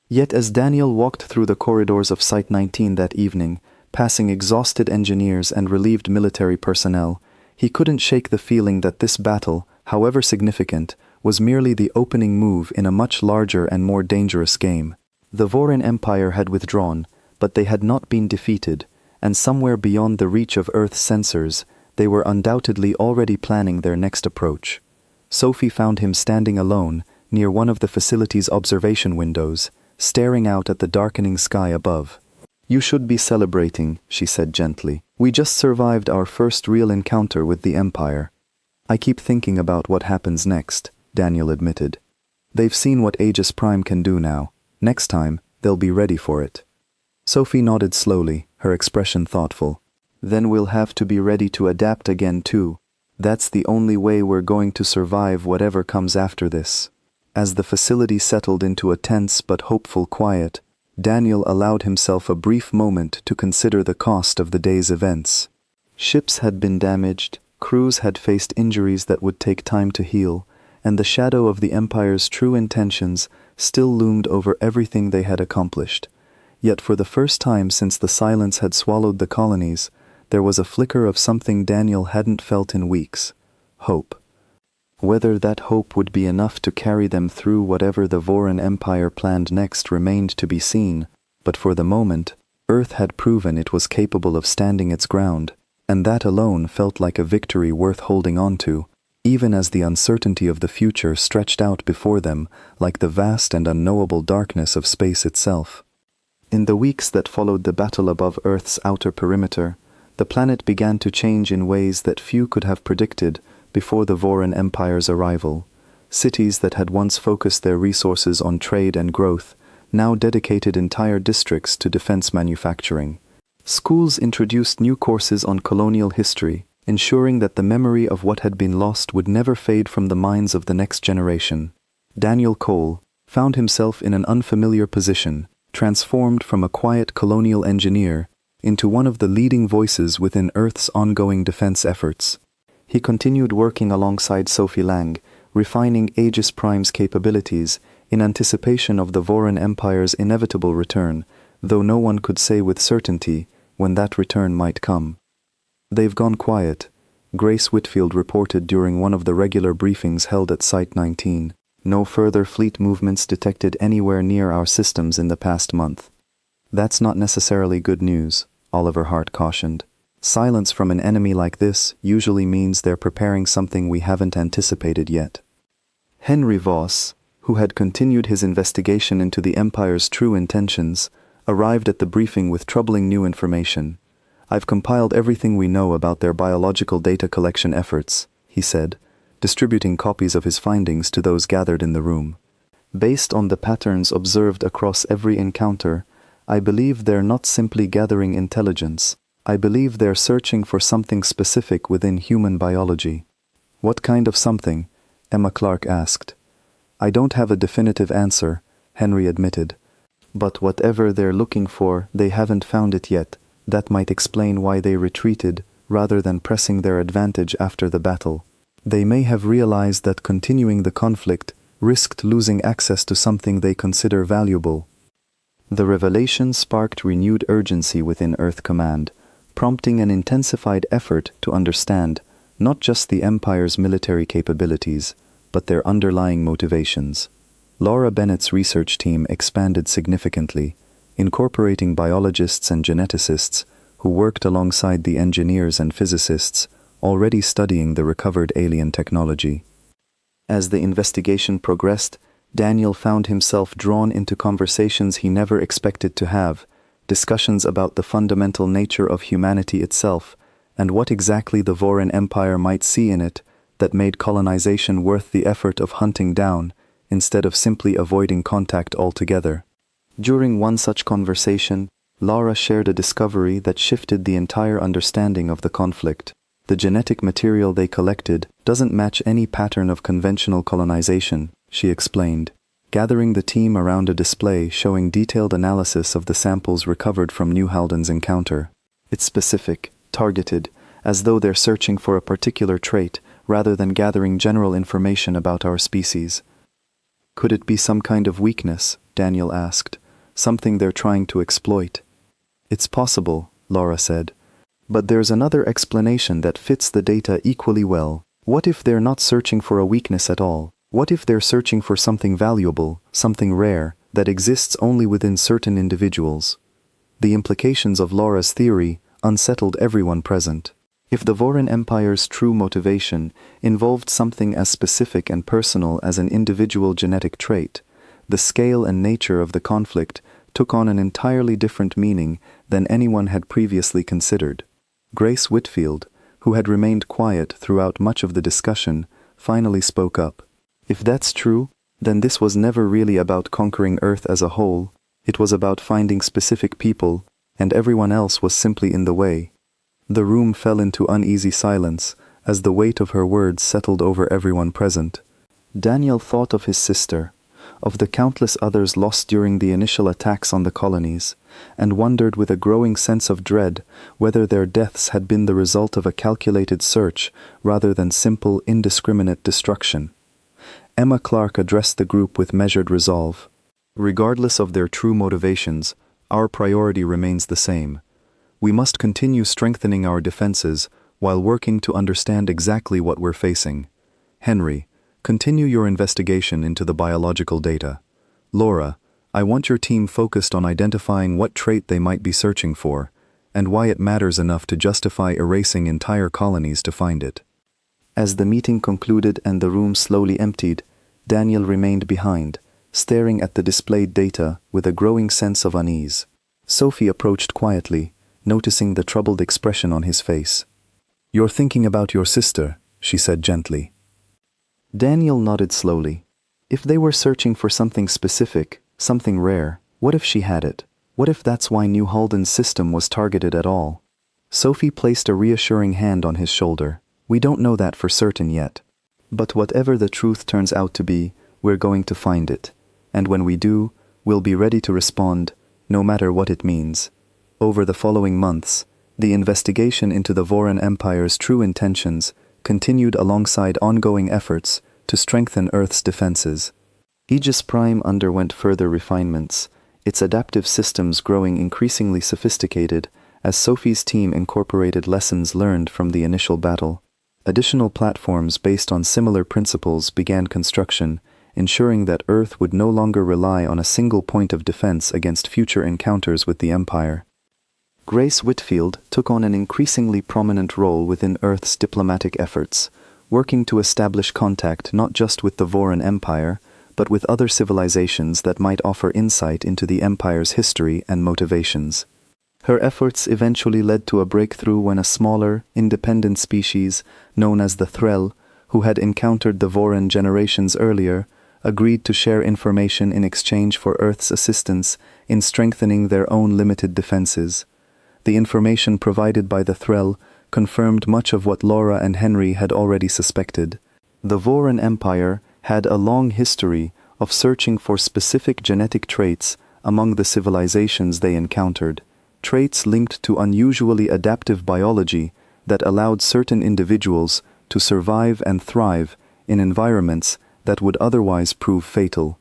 Yet as Daniel walked through the corridors of Site 19 that evening, passing exhausted engineers and relieved military personnel, he couldn't shake the feeling that this battle, however significant, was merely the opening move in a much larger and more dangerous game. The Vorin Empire had withdrawn, but they had not been defeated, and somewhere beyond the reach of Earth's sensors, they were undoubtedly already planning their next approach. Sophie found him standing alone near one of the facility's observation windows, staring out at the darkening sky above. "You should be celebrating," she said gently. "We just survived our first real encounter with the Empire." "I keep thinking about what happens next," Daniel admitted. "They've seen what Aegis Prime can do now. Next time, they'll be ready for it." Sophie nodded slowly, her expression thoughtful. "Then we'll have to be ready to adapt again too. That's the only way we're going to survive whatever comes after this." As the facility settled into a tense but hopeful quiet, Daniel allowed himself a brief moment to consider the cost of the day's events. Ships had been damaged, crews had faced injuries that would take time to heal, and the shadow of the Empire's true intentions still loomed over everything they had accomplished. Yet for the first time since the silence had swallowed the colonies, there was a flicker of something Daniel hadn't felt in weeks: hope. Whether that hope would be enough to carry them through whatever the Vorin Empire planned next remained to be seen, but for the moment, Earth had proven it was capable of standing its ground, and that alone felt like a victory worth holding on to, even as the uncertainty of the future stretched out before them like the vast and unknowable darkness of space itself. In the weeks that followed the battle above Earth's outer perimeter, the planet began to change in ways that few could have predicted before the Vorin Empire's arrival. Cities that had once focused their resources on trade and growth now dedicated entire districts to defense manufacturing. Schools introduced new courses on colonial history, ensuring that the memory of what had been lost would never fade from the minds of the next generation. Daniel Cole found himself in an unfamiliar position, transformed from a quiet colonial engineer into one of the leading voices within Earth's ongoing defense efforts. He continued working alongside Sophie Lang, refining Aegis Prime's capabilities in anticipation of the Vorin Empire's inevitable return, though no one could say with certainty when that return might come. "They've gone quiet," Grace Whitfield reported during one of the regular briefings held at Site 19. "No further fleet movements detected anywhere near our systems in the past month." "That's not necessarily good news," Oliver Hart cautioned. "Silence from an enemy like this usually means they're preparing something we haven't anticipated yet." Henry Voss, who had continued his investigation into the Empire's true intentions, arrived at the briefing with troubling new information. "I've compiled everything we know about their biological data collection efforts," he said, distributing copies of his findings to those gathered in the room. "Based on the patterns observed across every encounter, I believe they're not simply gathering intelligence. I believe they're searching for something specific within human biology." "What kind of something?" Emma Clark asked. "I don't have a definitive answer," Henry admitted. "But whatever they're looking for, they haven't found it yet. That might explain why they retreated, rather than pressing their advantage after the battle. They may have realized that continuing the conflict risked losing access to something they consider valuable." The revelation sparked renewed urgency within Earth Command, prompting an intensified effort to understand not just the Empire's military capabilities, but their underlying motivations. Laura Bennett's research team expanded significantly, incorporating biologists and geneticists who worked alongside the engineers and physicists already studying the recovered alien technology. As the investigation progressed, Daniel found himself drawn into conversations he never expected to have, discussions about the fundamental nature of humanity itself and what exactly the Vorin Empire might see in it that made colonization worth the effort of hunting down instead of simply avoiding contact altogether. During one such conversation, Laura shared a discovery that shifted the entire understanding of the conflict. "The genetic material they collected doesn't match any pattern of conventional colonization," she explained. gathering the team around a display showing detailed analysis of the samples recovered from New Halden's encounter. It's specific, targeted, as though they're searching for a particular trait rather than gathering general information about our species. Could it be some kind of weakness? Daniel asked. Something they're trying to exploit. It's possible, Laura said. But there's another explanation that fits the data equally well. What if they're not searching for a weakness at all? What if they're searching for something valuable, something rare, that exists only within certain individuals? The implications of Laura's theory unsettled everyone present. If the Voran Empire's true motivation involved something as specific and personal as an individual genetic trait, the scale and nature of the conflict took on an entirely different meaning than anyone had previously considered. Grace Whitfield, who had remained quiet throughout much of the discussion, finally spoke up. If that's true, then this was never really about conquering Earth as a whole. It was about finding specific people, and everyone else was simply in the way. The room fell into uneasy silence as the weight of her words settled over everyone present. Daniel thought of his sister, of the countless others lost during the initial attacks on the colonies, and wondered with a growing sense of dread whether their deaths had been the result of a calculated search rather than simple, indiscriminate destruction. Emma Clark addressed the group with measured resolve. Regardless of their true motivations, our priority remains the same. We must continue strengthening our defenses while working to understand exactly what we're facing. Henry, continue your investigation into the biological data. Laura, I want your team focused on identifying what trait they might be searching for, and why it matters enough to justify erasing entire colonies to find it. As the meeting concluded and the room slowly emptied, Daniel remained behind, staring at the displayed data with a growing sense of unease. Sophie approached quietly, noticing the troubled expression on his face. "You're thinking about your sister," she said gently. Daniel nodded slowly. If they were searching for something specific, something rare, what if she had it? What if that's why New Halden's system was targeted at all? Sophie placed a reassuring hand on his shoulder. "We don't know that for certain yet. But whatever the truth turns out to be, we're going to find it. And when we do, we'll be ready to respond, no matter what it means." Over the following months, the investigation into the Voran Empire's true intentions continued alongside ongoing efforts to strengthen Earth's defenses. Aegis Prime underwent further refinements, its adaptive systems growing increasingly sophisticated as Sophie's team incorporated lessons learned from the initial battle. Additional platforms based on similar principles began construction, ensuring that Earth would no longer rely on a single point of defense against future encounters with the Empire. Grace Whitfield took on an increasingly prominent role within Earth's diplomatic efforts, working to establish contact not just with the Voran Empire, but with other civilizations that might offer insight into the Empire's history and motivations. Her efforts eventually led to a breakthrough when a smaller, independent species, known as the Threll, who had encountered the Voran generations earlier, agreed to share information in exchange for Earth's assistance in strengthening their own limited defenses. The information provided by the Threll confirmed much of what Laura and Henry had already suspected. The Voran Empire had a long history of searching for specific genetic traits among the civilizations they encountered, traits linked to unusually adaptive biology that allowed certain individuals to survive and thrive in environments that would otherwise prove fatal.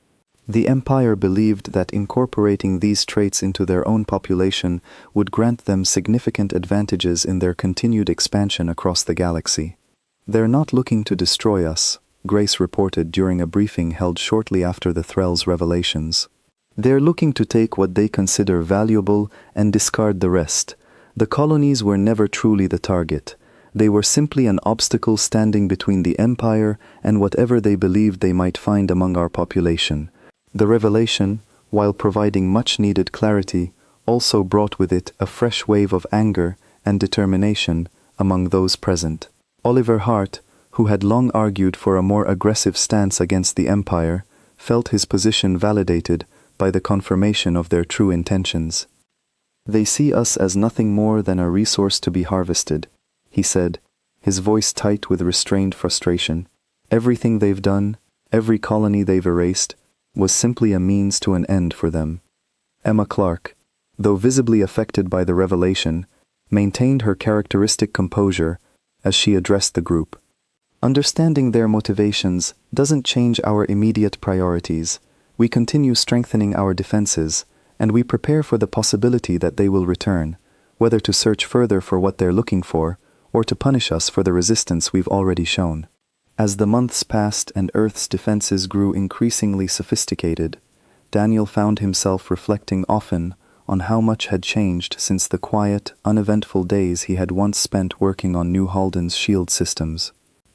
The Empire believed that incorporating these traits into their own population would grant them significant advantages in their continued expansion across the galaxy. "They're not looking to destroy us," Grace reported during a briefing held shortly after the Threll's revelations. "They're looking to take what they consider valuable and discard the rest. The colonies were never truly the target. They were simply an obstacle standing between the Empire and whatever they believed they might find among our population." The revelation, while providing much-needed clarity, also brought with it a fresh wave of anger and determination among those present. Oliver Hart, who had long argued for a more aggressive stance against the Empire, felt his position validated by the confirmation of their true intentions. "They see us as nothing more than a resource to be harvested," he said, his voice tight with restrained frustration. "Everything they've done, every colony they've erased, was simply a means to an end for them. Emma Clark, though visibly affected by the revelation, maintained her characteristic composure as she addressed the group. Understanding their motivations doesn't change our immediate priorities. We continue strengthening our defenses, and we prepare for the possibility that they will return, whether to search further for what they're looking for, or to punish us for the resistance we've already shown. As the months passed and Earth's defenses grew increasingly sophisticated, Daniel found himself reflecting often on how much had changed since the quiet, uneventful days he had once spent working on New Halden's shield systems.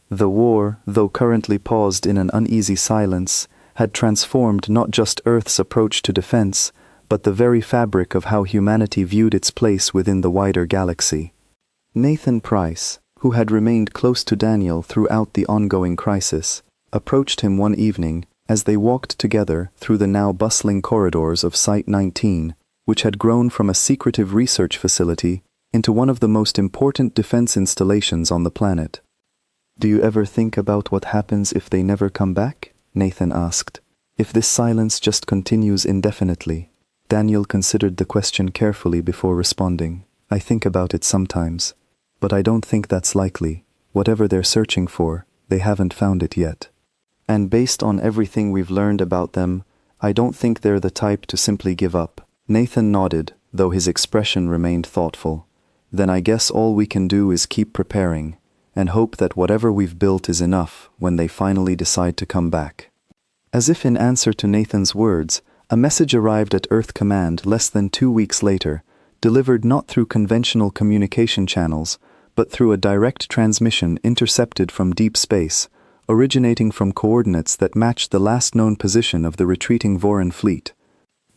The war, though currently paused in an uneasy silence, had transformed not just Earth's approach to defense, but the very fabric of how humanity viewed its place within the wider galaxy. Nathan Price, who had remained close to Daniel throughout the ongoing crisis, approached him one evening as they walked together through the now bustling corridors of Site 19, which had grown from a secretive research facility into one of the most important defense installations on the planet. "Do you ever think about what happens if they never come back?" Nathan asked. "If this silence just continues indefinitely?" Daniel considered the question carefully before responding. "I think about it sometimes, but I don't think that's likely. Whatever they're searching for, they haven't found it yet. And based on everything we've learned about them, I don't think they're the type to simply give up." Nathan nodded, though his expression remained thoughtful. "Then I guess all we can do is keep preparing, and hope that whatever we've built is enough when they finally decide to come back." As if in answer to Nathan's words, a message arrived at Earth Command less than 2 weeks later, delivered not through conventional communication channels, but through a direct transmission intercepted from deep space, originating from coordinates that matched the last known position of the retreating Voran fleet.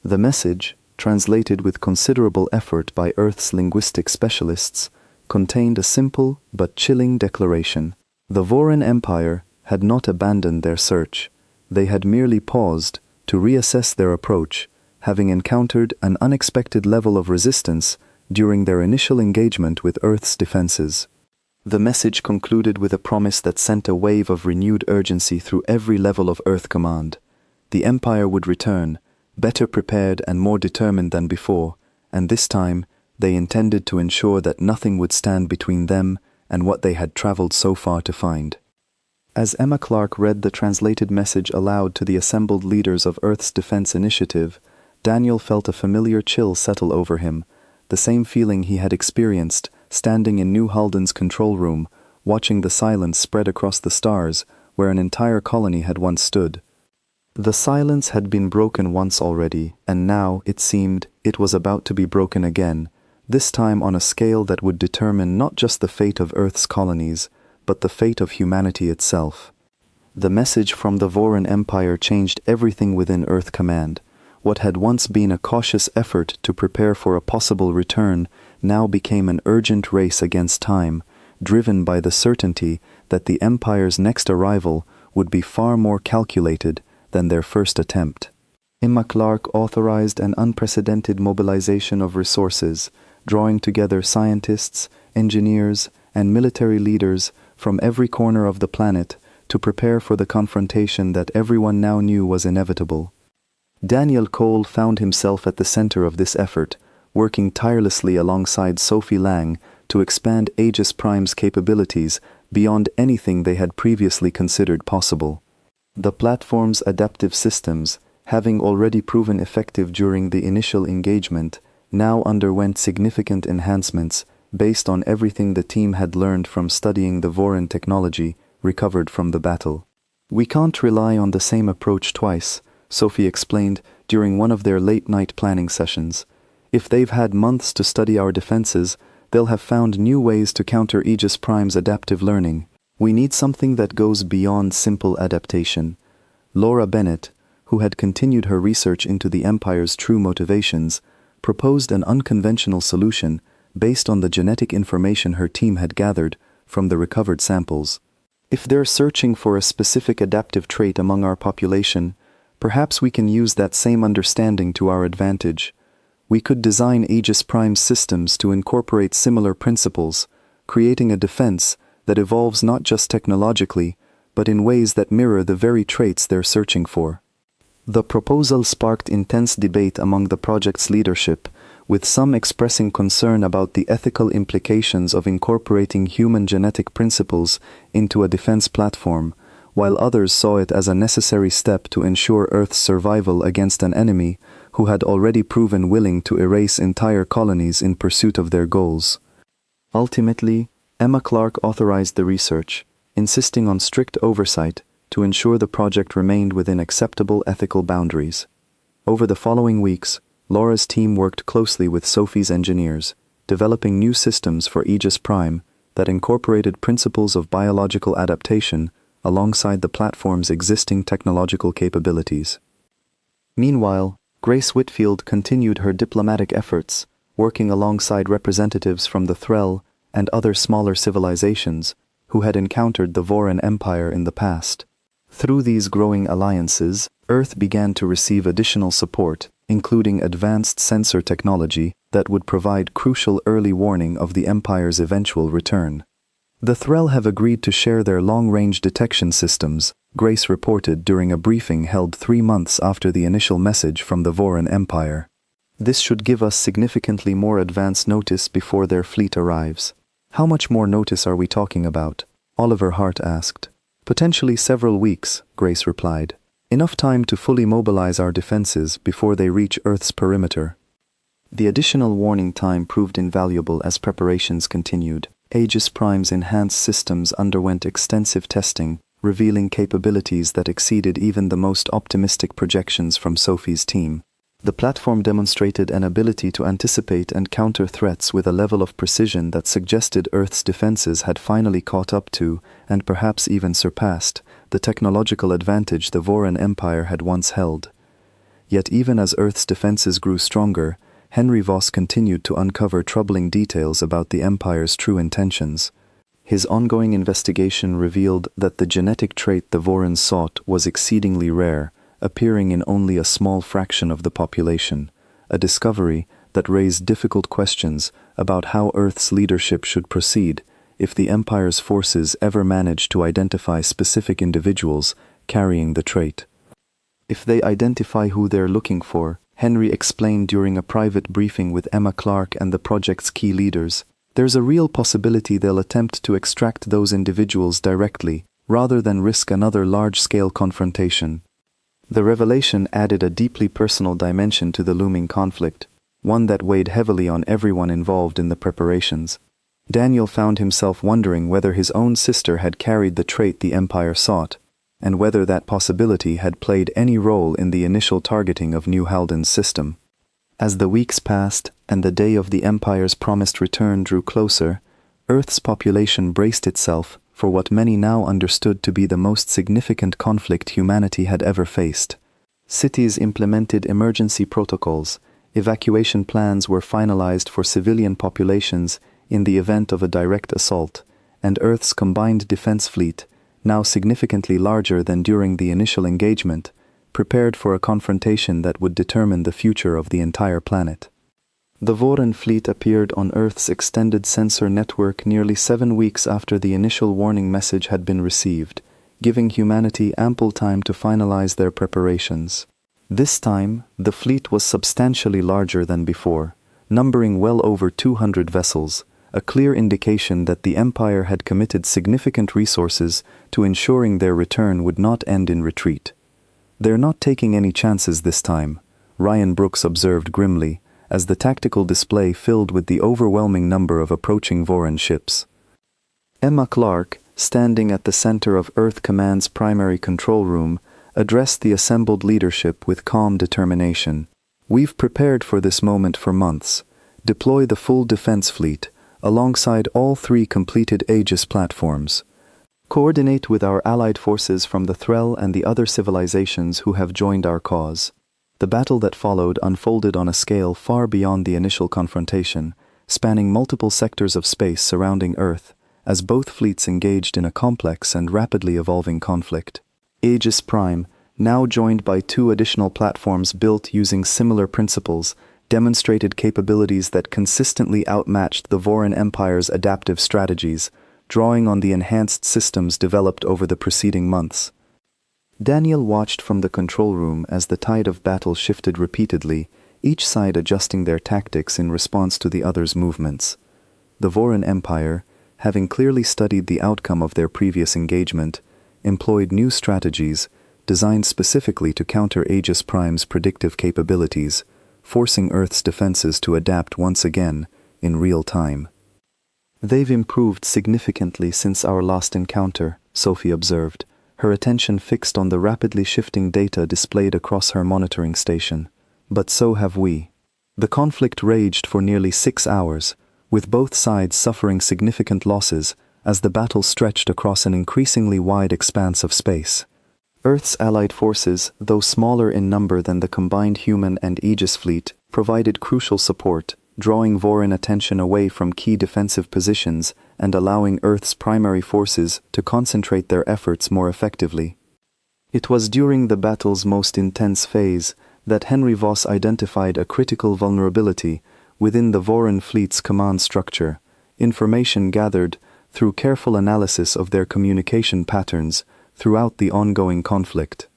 The message, translated with considerable effort by Earth's linguistic specialists, contained a simple but chilling declaration. The Voran Empire had not abandoned their search. They had merely paused to reassess their approach, having encountered an unexpected level of resistance during their initial engagement with Earth's defenses. The message concluded with a promise that sent a wave of renewed urgency through every level of Earth Command. The Empire would return, better prepared and more determined than before, and this time they intended to ensure that nothing would stand between them and what they had traveled so far to find. As Emma Clark read the translated message aloud to the assembled leaders of Earth's Defense Initiative, Daniel felt a familiar chill settle over him, the same feeling he had experienced standing in New Halden's control room, watching the silence spread across the stars where an entire colony had once stood. The silence had been broken once already, and now, it seemed, it was about to be broken again, this time on a scale that would determine not just the fate of Earth's colonies, but the fate of humanity itself. The message from the Voran Empire changed everything within Earth Command. What had once been a cautious effort to prepare for a possible return now became an urgent race against time, driven by the certainty that the Empire's next arrival would be far more calculated than their first attempt. Emma Clark authorized an unprecedented mobilization of resources, drawing together scientists, engineers, and military leaders from every corner of the planet to prepare for the confrontation that everyone now knew was inevitable. Daniel Cole found himself at the center of this effort, working tirelessly alongside Sophie Lang to expand Aegis Prime's capabilities beyond anything they had previously considered possible. The platform's adaptive systems, having already proven effective during the initial engagement, now underwent significant enhancements based on everything the team had learned from studying the Voran technology recovered from the battle. "We can't rely on the same approach twice," Sophie explained during one of their late-night planning sessions. "If they've had months to study our defenses, they'll have found new ways to counter Aegis Prime's adaptive learning. We need something that goes beyond simple adaptation." Laura Bennett, who had continued her research into the Empire's true motivations, proposed an unconventional solution based on the genetic information her team had gathered from the recovered samples. "If they're searching for a specific adaptive trait among our population, perhaps we can use that same understanding to our advantage. We could design Aegis Prime's systems to incorporate similar principles, creating a defense that evolves not just technologically, but in ways that mirror the very traits they're searching for." The proposal sparked intense debate among the project's leadership, with some expressing concern about the ethical implications of incorporating human genetic principles into a defense platform, while others saw it as a necessary step to ensure Earth's survival against an enemy who had already proven willing to erase entire colonies in pursuit of their goals. Ultimately, Emma Clark authorized the research, insisting on strict oversight to ensure the project remained within acceptable ethical boundaries. Over the following weeks, Laura's team worked closely with Sophie's engineers, developing new systems for Aegis Prime that incorporated principles of biological adaptation alongside the platform's existing technological capabilities. Meanwhile, Grace Whitfield continued her diplomatic efforts, working alongside representatives from the Threll and other smaller civilizations who had encountered the Voran Empire in the past. Through these growing alliances, Earth began to receive additional support, including advanced sensor technology that would provide crucial early warning of the Empire's eventual return. The Threll have agreed to share their long-range detection systems, Grace reported during a briefing held 3 months after the initial message from the Voran Empire. This should give us significantly more advance notice before their fleet arrives. How much more notice are we talking about? Oliver Hart asked. Potentially several weeks, Grace replied. Enough time to fully mobilize our defenses before they reach Earth's perimeter. The additional warning time proved invaluable as preparations continued. Aegis Prime's enhanced systems underwent extensive testing, revealing capabilities that exceeded even the most optimistic projections from Sophie's team. The platform demonstrated an ability to anticipate and counter threats with a level of precision that suggested Earth's defenses had finally caught up to, and perhaps even surpassed, the technological advantage the Voran Empire had once held. Yet even as Earth's defenses grew stronger, Henry Voss continued to uncover troubling details about the Empire's true intentions. His ongoing investigation revealed that the genetic trait the Vorans sought was exceedingly rare, appearing in only a small fraction of the population, a discovery that raised difficult questions about how Earth's leadership should proceed if the Empire's forces ever managed to identify specific individuals carrying the trait. If they identify who they're looking for, Henry explained during a private briefing with Emma Clark and the project's key leaders, there's a real possibility they'll attempt to extract those individuals directly, rather than risk another large-scale confrontation. The revelation added a deeply personal dimension to the looming conflict, one that weighed heavily on everyone involved in the preparations. Daniel found himself wondering whether his own sister had carried the trait the Empire sought, and whether that possibility had played any role in the initial targeting of New Halden's system. As the weeks passed and the day of the Empire's promised return drew closer, Earth's population braced itself for what many now understood to be the most significant conflict humanity had ever faced. Cities implemented emergency protocols, evacuation plans were finalized for civilian populations in the event of a direct assault, and Earth's combined defense fleet, now significantly larger than during the initial engagement, prepared for a confrontation that would determine the future of the entire planet. The Voran fleet appeared on Earth's extended sensor network nearly 7 weeks after the initial warning message had been received, giving humanity ample time to finalize their preparations. This time, the fleet was substantially larger than before, numbering well over 200 vessels, a clear indication that the Empire had committed significant resources to ensuring their return would not end in retreat. "They're not taking any chances this time," Ryan Brooks observed grimly, as the tactical display filled with the overwhelming number of approaching Voran ships. Emma Clark, standing at the center of Earth Command's primary control room, addressed the assembled leadership with calm determination. "We've prepared for this moment for months. Deploy the full defense fleet, alongside all 3 completed Aegis platforms. Coordinate with our allied forces from the Threll and the other civilizations who have joined our cause." The battle that followed unfolded on a scale far beyond the initial confrontation, spanning multiple sectors of space surrounding Earth, as both fleets engaged in a complex and rapidly evolving conflict. Aegis Prime, now joined by 2 additional platforms built using similar principles, demonstrated capabilities that consistently outmatched the Voran Empire's adaptive strategies, drawing on the enhanced systems developed over the preceding months. Daniel watched from the control room as the tide of battle shifted repeatedly, each side adjusting their tactics in response to the other's movements. The Voran Empire, having clearly studied the outcome of their previous engagement, employed new strategies designed specifically to counter Aegis Prime's predictive capabilities, forcing Earth's defenses to adapt once again in real time. "They've improved significantly since our last encounter," Sophie observed, her attention fixed on the rapidly shifting data displayed across her monitoring station. "But so have we." The conflict raged for nearly 6 hours, with both sides suffering significant losses as the battle stretched across an increasingly wide expanse of space. Earth's allied forces, though smaller in number than the combined human and Aegis fleet, provided crucial support, drawing Voran attention away from key defensive positions and allowing Earth's primary forces to concentrate their efforts more effectively. It was during the battle's most intense phase that Henry Voss identified a critical vulnerability within the Voran fleet's command structure, information gathered through careful analysis of their communication patterns throughout the ongoing conflict.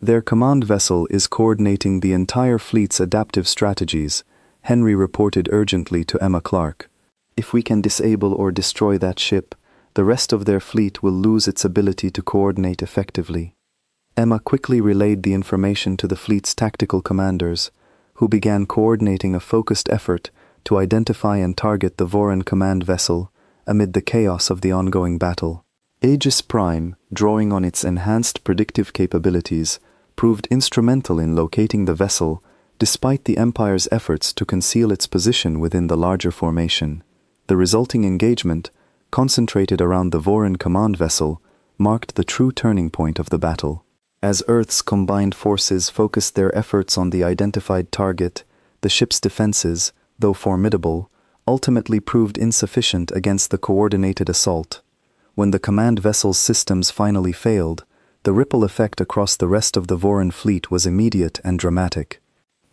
"Their command vessel is coordinating the entire fleet's adaptive strategies," Henry reported urgently to Emma Clark. "If we can disable or destroy that ship, the rest of their fleet will lose its ability to coordinate effectively." Emma quickly relayed the information to the fleet's tactical commanders, who began coordinating a focused effort to identify and target the Voran command vessel amid the chaos of the ongoing battle. Aegis Prime, drawing on its enhanced predictive capabilities, proved instrumental in locating the vessel, despite the Empire's efforts to conceal its position within the larger formation. The resulting engagement, concentrated around the Voran command vessel, marked the true turning point of the battle. As Earth's combined forces focused their efforts on the identified target, the ship's defenses, though formidable, ultimately proved insufficient against the coordinated assault. When the command vessel's systems finally failed, the ripple effect across the rest of the Voran fleet was immediate and dramatic.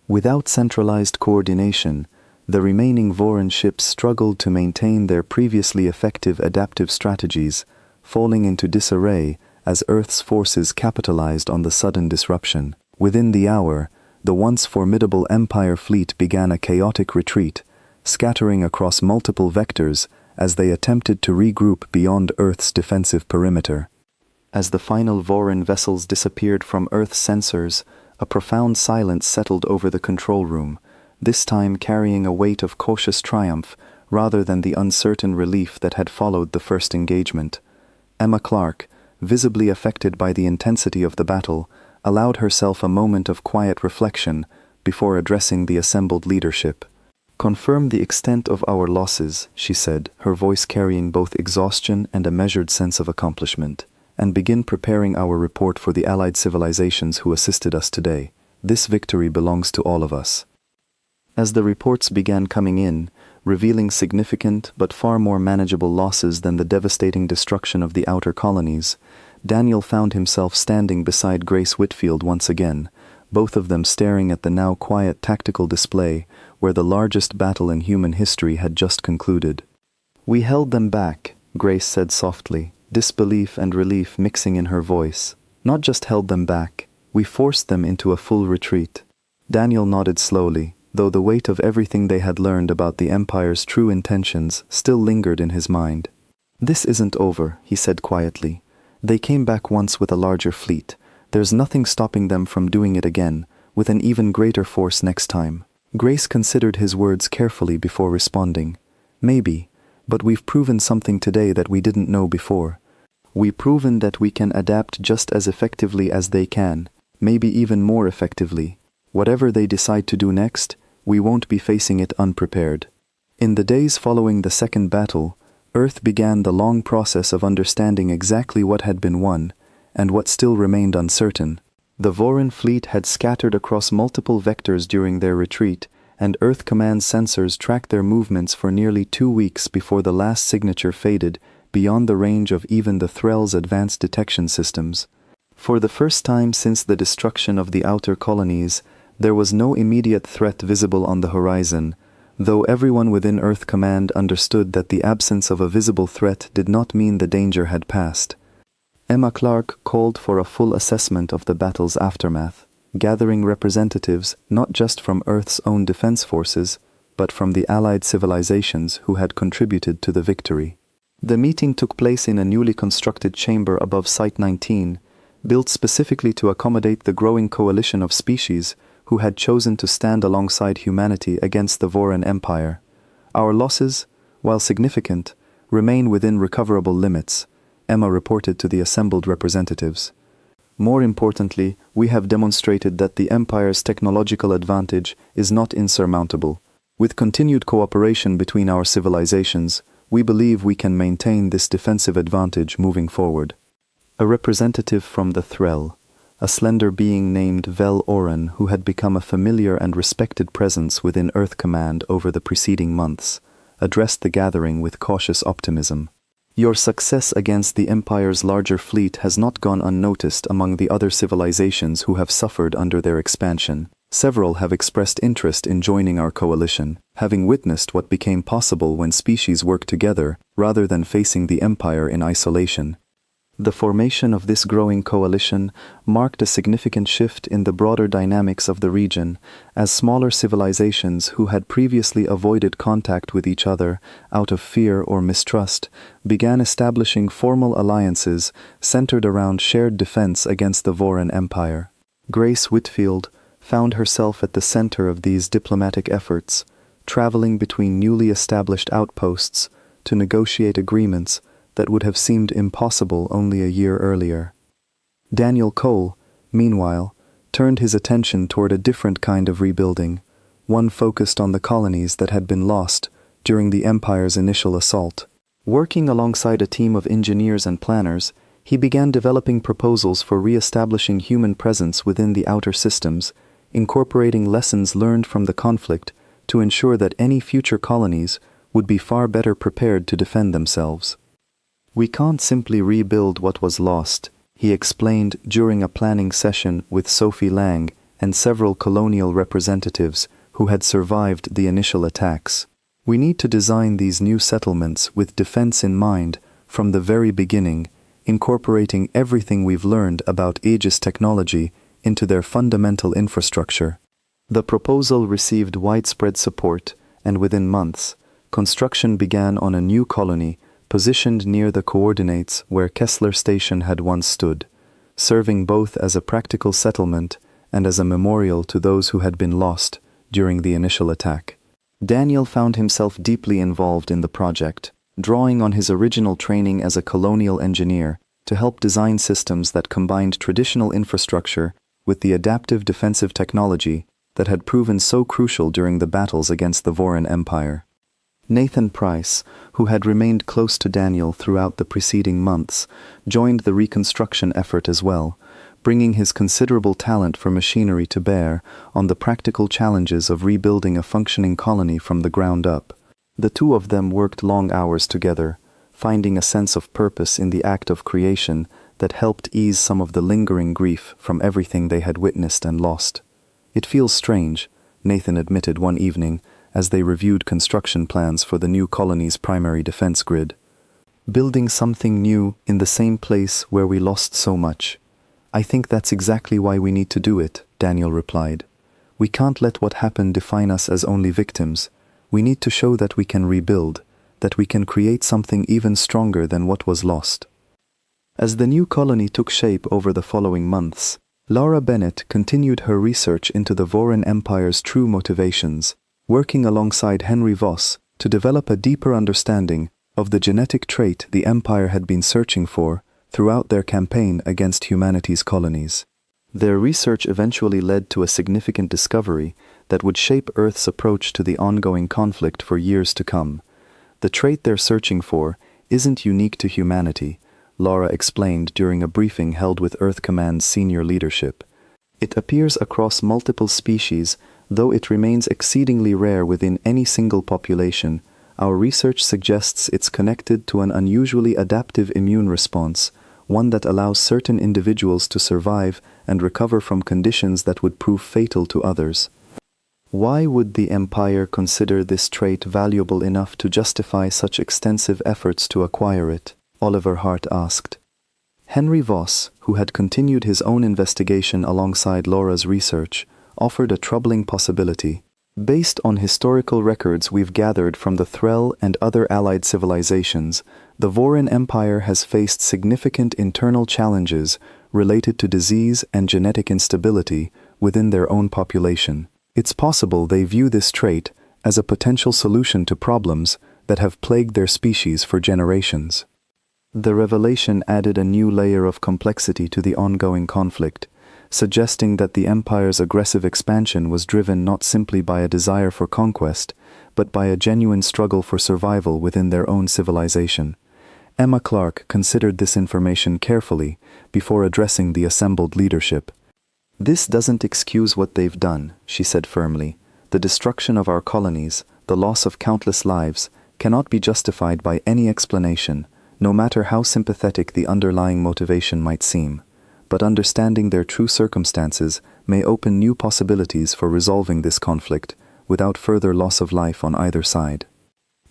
Without centralized coordination, the remaining Voran ships struggled to maintain their previously effective adaptive strategies, falling into disarray as Earth's forces capitalized on the sudden disruption. Within the hour, the once formidable Empire fleet began a chaotic retreat, scattering across multiple vectors as they attempted to regroup beyond Earth's defensive perimeter. As the final Voran vessels disappeared from Earth's sensors, a profound silence settled over the control room, this time carrying a weight of cautious triumph rather than the uncertain relief that had followed the first engagement. Emma Clark, visibly affected by the intensity of the battle, allowed herself a moment of quiet reflection before addressing the assembled leadership. "Confirm the extent of our losses," she said, her voice carrying both exhaustion and a measured sense of accomplishment, "and begin preparing our report for the allied civilizations who assisted us today. This victory belongs to all of us." As the reports began coming in, revealing significant but far more manageable losses than the devastating destruction of the outer colonies, Daniel found himself standing beside Grace Whitfield once again, both of them staring at the now quiet tactical display where the largest battle in human history had just concluded. "We held them back," Grace said softly, disbelief and relief mixing in her voice. "Not just held them back, we forced them into a full retreat." Daniel nodded slowly, though the weight of everything they had learned about the Empire's true intentions still lingered in his mind. "This isn't over," he said quietly. "They came back once with a larger fleet. There's nothing stopping them from doing it again, with an even greater force next time." Grace considered his words carefully before responding. "Maybe, but we've proven something today that we didn't know before. We've proven that we can adapt just as effectively as they can, maybe even more effectively. Whatever they decide to do next, we won't be facing it unprepared." In the days following the second battle, Earth began the long process of understanding exactly what had been won, and what still remained uncertain. The Voran fleet had scattered across multiple vectors during their retreat, and Earth Command sensors tracked their movements for nearly 2 weeks before the last signature faded beyond the range of even the Threll's advanced detection systems. For the first time since the destruction of the outer colonies, there was no immediate threat visible on the horizon, though everyone within Earth Command understood that the absence of a visible threat did not mean the danger had passed. Emma Clark called for a full assessment of the battle's aftermath, gathering representatives not just from Earth's own defense forces, but from the allied civilizations who had contributed to the victory. The meeting took place in a newly constructed chamber above Site 19, built specifically to accommodate the growing coalition of species who had chosen to stand alongside humanity against the Voran Empire. Our losses, while significant, remain within recoverable limits, Emma reported to the assembled representatives. More importantly, we have demonstrated that the Empire's technological advantage is not insurmountable. With continued cooperation between our civilizations, we believe we can maintain this defensive advantage moving forward. A representative from the Threll, a slender being named Vel Oren, who had become a familiar and respected presence within Earth Command over the preceding months, addressed the gathering with cautious optimism. Your success against the Empire's larger fleet has not gone unnoticed among the other civilizations who have suffered under their expansion. Several have expressed interest in joining our coalition, having witnessed what became possible when species work together rather than facing the Empire in isolation. The formation of this growing coalition marked a significant shift in the broader dynamics of the region, as smaller civilizations who had previously avoided contact with each other out of fear or mistrust began establishing formal alliances centered around shared defense against the Voran Empire. Grace Whitfield found herself at the center of these diplomatic efforts, traveling between newly established outposts to negotiate agreements that would have seemed impossible only a year earlier. Daniel Cole, meanwhile, turned his attention toward a different kind of rebuilding, one focused on the colonies that had been lost during the Empire's initial assault. Working alongside a team of engineers and planners, he began developing proposals for re-establishing human presence within the outer systems, incorporating lessons learned from the conflict to ensure that any future colonies would be far better prepared to defend themselves. We can't simply rebuild what was lost, he explained during a planning session with Sophie Lang and several colonial representatives who had survived the initial attacks. We need to design these new settlements with defense in mind from the very beginning, incorporating everything we've learned about Aegis technology into their fundamental infrastructure. The proposal received widespread support, and within months, construction began on a new colony positioned near the coordinates where Kessler Station had once stood, serving both as a practical settlement and as a memorial to those who had been lost during the initial attack. Daniel found himself deeply involved in the project, drawing on his original training as a colonial engineer to help design systems that combined traditional infrastructure with the adaptive defensive technology that had proven so crucial during the battles against the Voran Empire. Nathan Price, who had remained close to Daniel throughout the preceding months, joined the reconstruction effort as well, bringing his considerable talent for machinery to bear on the practical challenges of rebuilding a functioning colony from the ground up. The two of them worked long hours together, finding a sense of purpose in the act of creation that helped ease some of the lingering grief from everything they had witnessed and lost. It feels strange, Nathan admitted one evening as they reviewed construction plans for the new colony's primary defense grid. Building something new in the same place where we lost so much. I think that's exactly why we need to do it, Daniel replied. We can't let what happened define us as only victims. We need to show that we can rebuild, that we can create something even stronger than what was lost. As the new colony took shape over the following months, Laura Bennett continued her research into the Voran Empire's true motivations, working alongside Henry Voss to develop a deeper understanding of the genetic trait the Empire had been searching for throughout their campaign against humanity's colonies. Their research eventually led to a significant discovery that would shape Earth's approach to the ongoing conflict for years to come. The trait they're searching for isn't unique to humanity, Laura explained during a briefing held with Earth Command's senior leadership. It appears across multiple species, though it remains exceedingly rare within any single population. Our research suggests it's connected to an unusually adaptive immune response, one that allows certain individuals to survive and recover from conditions that would prove fatal to others. Why would the Empire consider this trait valuable enough to justify such extensive efforts to acquire it? Oliver Hart asked. Henry Voss, who had continued his own investigation alongside Laura's research, offered a troubling possibility. Based on historical records we've gathered from the Threll and other allied civilizations, the Vorin Empire has faced significant internal challenges related to disease and genetic instability within their own population. It's possible they view this trait as a potential solution to problems that have plagued their species for generations. The revelation added a new layer of complexity to the ongoing conflict, suggesting that the Empire's aggressive expansion was driven not simply by a desire for conquest, but by a genuine struggle for survival within their own civilization. Emma Clark considered this information carefully before addressing the assembled leadership. "This doesn't excuse what they've done," she said firmly. "The destruction of our colonies, the loss of countless lives, cannot be justified by any explanation, no matter how sympathetic the underlying motivation might seem. But understanding their true circumstances may open new possibilities for resolving this conflict without further loss of life on either side."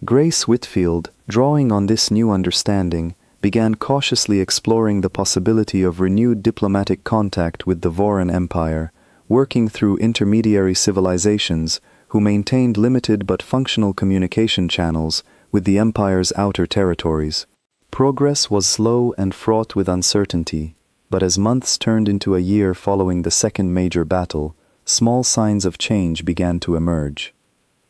Grace Whitfield, drawing on this new understanding, began cautiously exploring the possibility of renewed diplomatic contact with the Vorin Empire, working through intermediary civilizations who maintained limited but functional communication channels with the Empire's outer territories. Progress was slow and fraught with uncertainty, but as months turned into a year following the second major battle, small signs of change began to emerge.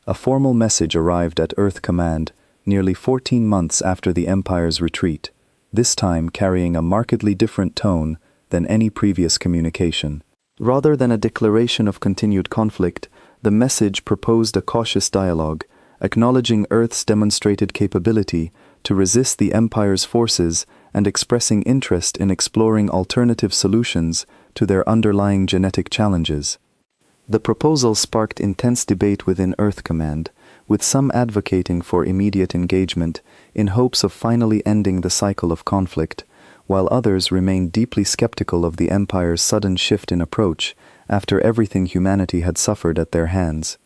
A formal message arrived at Earth Command nearly 14 months after the Empire's retreat, this time carrying a markedly different tone than any previous communication. Rather than a declaration of continued conflict, the message proposed a cautious dialogue, acknowledging Earth's demonstrated capability to resist the Empire's forces and expressing interest in exploring alternative solutions to their underlying genetic challenges. The proposal sparked intense debate within Earth Command, with some advocating for immediate engagement in hopes of finally ending the cycle of conflict, while others remained deeply skeptical of the Empire's sudden shift in approach after everything humanity had suffered at their hands.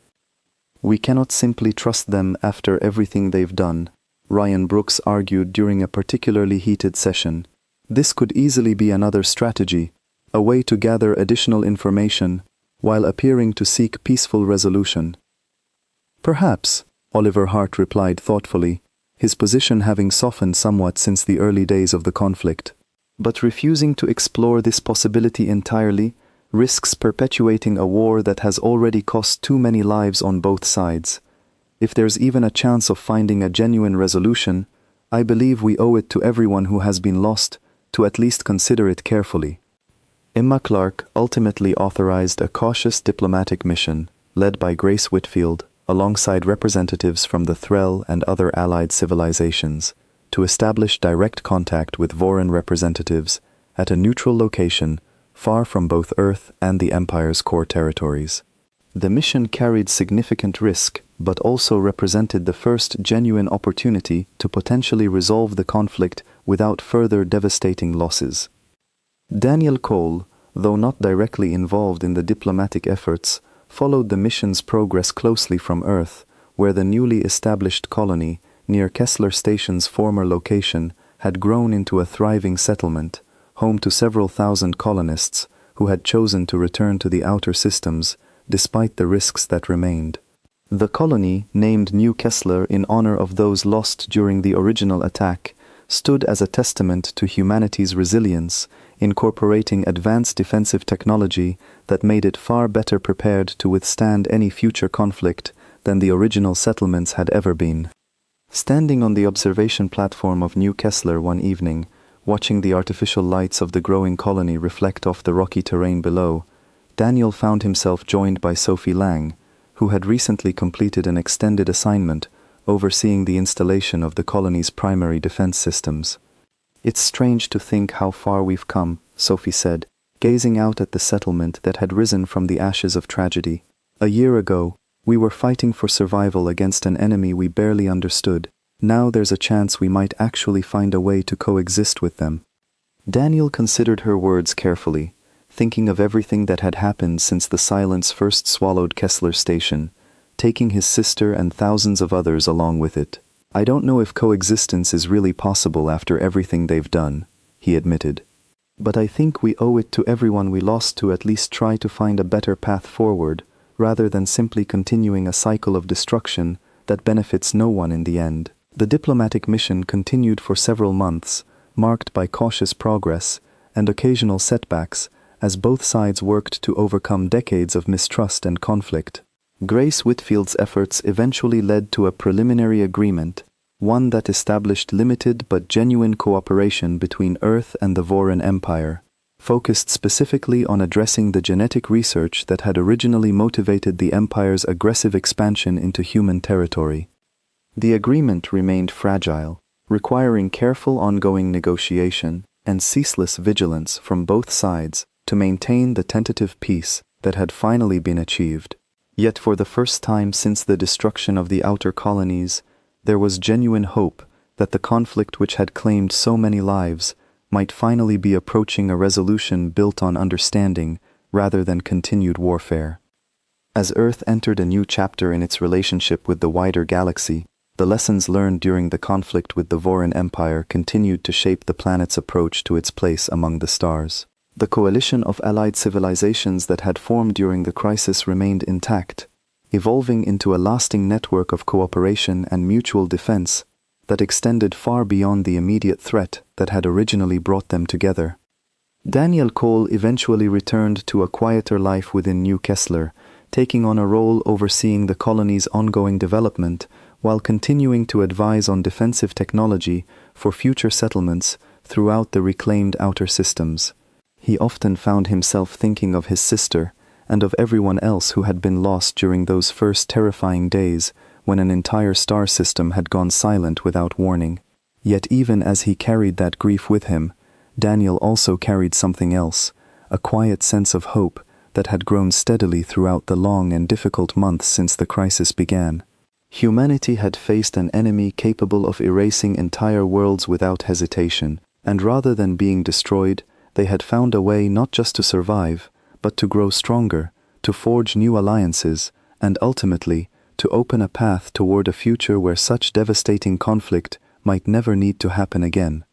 "We cannot simply trust them after everything they've done," Ryan Brooks argued during a particularly heated session. "This could easily be another strategy, a way to gather additional information while appearing to seek peaceful resolution." "Perhaps," Oliver Hart replied thoughtfully, his position having softened somewhat since the early days of the conflict. "But refusing to explore this possibility entirely risks perpetuating a war that has already cost too many lives on both sides. If there's even a chance of finding a genuine resolution, I believe we owe it to everyone who has been lost to at least consider it carefully." Emma Clark ultimately authorized a cautious diplomatic mission, led by Grace Whitfield, alongside representatives from the Threll and other allied civilizations, to establish direct contact with Vorin representatives at a neutral location far from both Earth and the Empire's core territories. The mission carried significant risk, but also represented the first genuine opportunity to potentially resolve the conflict without further devastating losses. Daniel Cole, though not directly involved in the diplomatic efforts, followed the mission's progress closely from Earth, where the newly established colony, near Kessler Station's former location, had grown into a thriving settlement, home to several thousand colonists who had chosen to return to the outer systems despite the risks that remained. The colony, named New Kessler in honor of those lost during the original attack, stood as a testament to humanity's resilience, incorporating advanced defensive technology that made it far better prepared to withstand any future conflict than the original settlements had ever been. Standing on the observation platform of New Kessler one evening, watching the artificial lights of the growing colony reflect off the rocky terrain below, Daniel found himself joined by Sophie Lang, who had recently completed an extended assignment overseeing the installation of the colony's primary defense systems. "It's strange to think how far we've come," Sophie said, gazing out at the settlement that had risen from the ashes of tragedy. "A year ago, we were fighting for survival against an enemy we barely understood. Now there's a chance we might actually find a way to coexist with them." Daniel considered her words carefully, thinking of everything that had happened since the silence first swallowed Kessler Station, taking his sister and thousands of others along with it. "I don't know if coexistence is really possible after everything they've done," he admitted. But I think we owe it to everyone we lost to at least try to find a better path forward, rather than simply continuing a cycle of destruction that benefits no one in the end. The diplomatic mission continued for several months, marked by cautious progress and occasional setbacks, as both sides worked to overcome decades of mistrust and conflict. Grace Whitfield's efforts eventually led to a preliminary agreement, one that established limited but genuine cooperation between Earth and the Voran Empire, focused specifically on addressing the genetic research that had originally motivated the Empire's aggressive expansion into human territory. The agreement remained fragile, requiring careful ongoing negotiation and ceaseless vigilance from both sides to maintain the tentative peace that had finally been achieved. Yet for the first time since the destruction of the outer colonies, there was genuine hope that the conflict which had claimed so many lives might finally be approaching a resolution built on understanding rather than continued warfare. As Earth entered a new chapter in its relationship with the wider galaxy, the lessons learned during the conflict with the Voran Empire continued to shape the planet's approach to its place among the stars. The coalition of allied civilizations that had formed during the crisis remained intact, evolving into a lasting network of cooperation and mutual defense that extended far beyond the immediate threat that had originally brought them together. Daniel Cole eventually returned to a quieter life within New Kessler, taking on a role overseeing the colony's ongoing development while continuing to advise on defensive technology for future settlements throughout the reclaimed outer systems. He often found himself thinking of his sister and of everyone else who had been lost during those first terrifying days when an entire star system had gone silent without warning. Yet even as he carried that grief with him, Daniel also carried something else, a quiet sense of hope that had grown steadily throughout the long and difficult months since the crisis began. Humanity had faced an enemy capable of erasing entire worlds without hesitation, and rather than being destroyed, they had found a way not just to survive, but to grow stronger, to forge new alliances, and ultimately, to open a path toward a future where such devastating conflict might never need to happen again.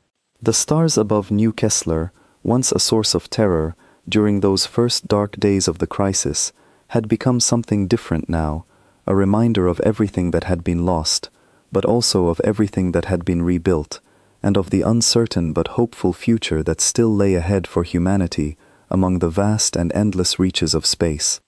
The stars above New Kessler, once a source of terror during those first dark days of the crisis, had become something different now, a reminder of everything that had been lost, but also of everything that had been rebuilt, and of the uncertain but hopeful future that still lay ahead for humanity among the vast and endless reaches of space.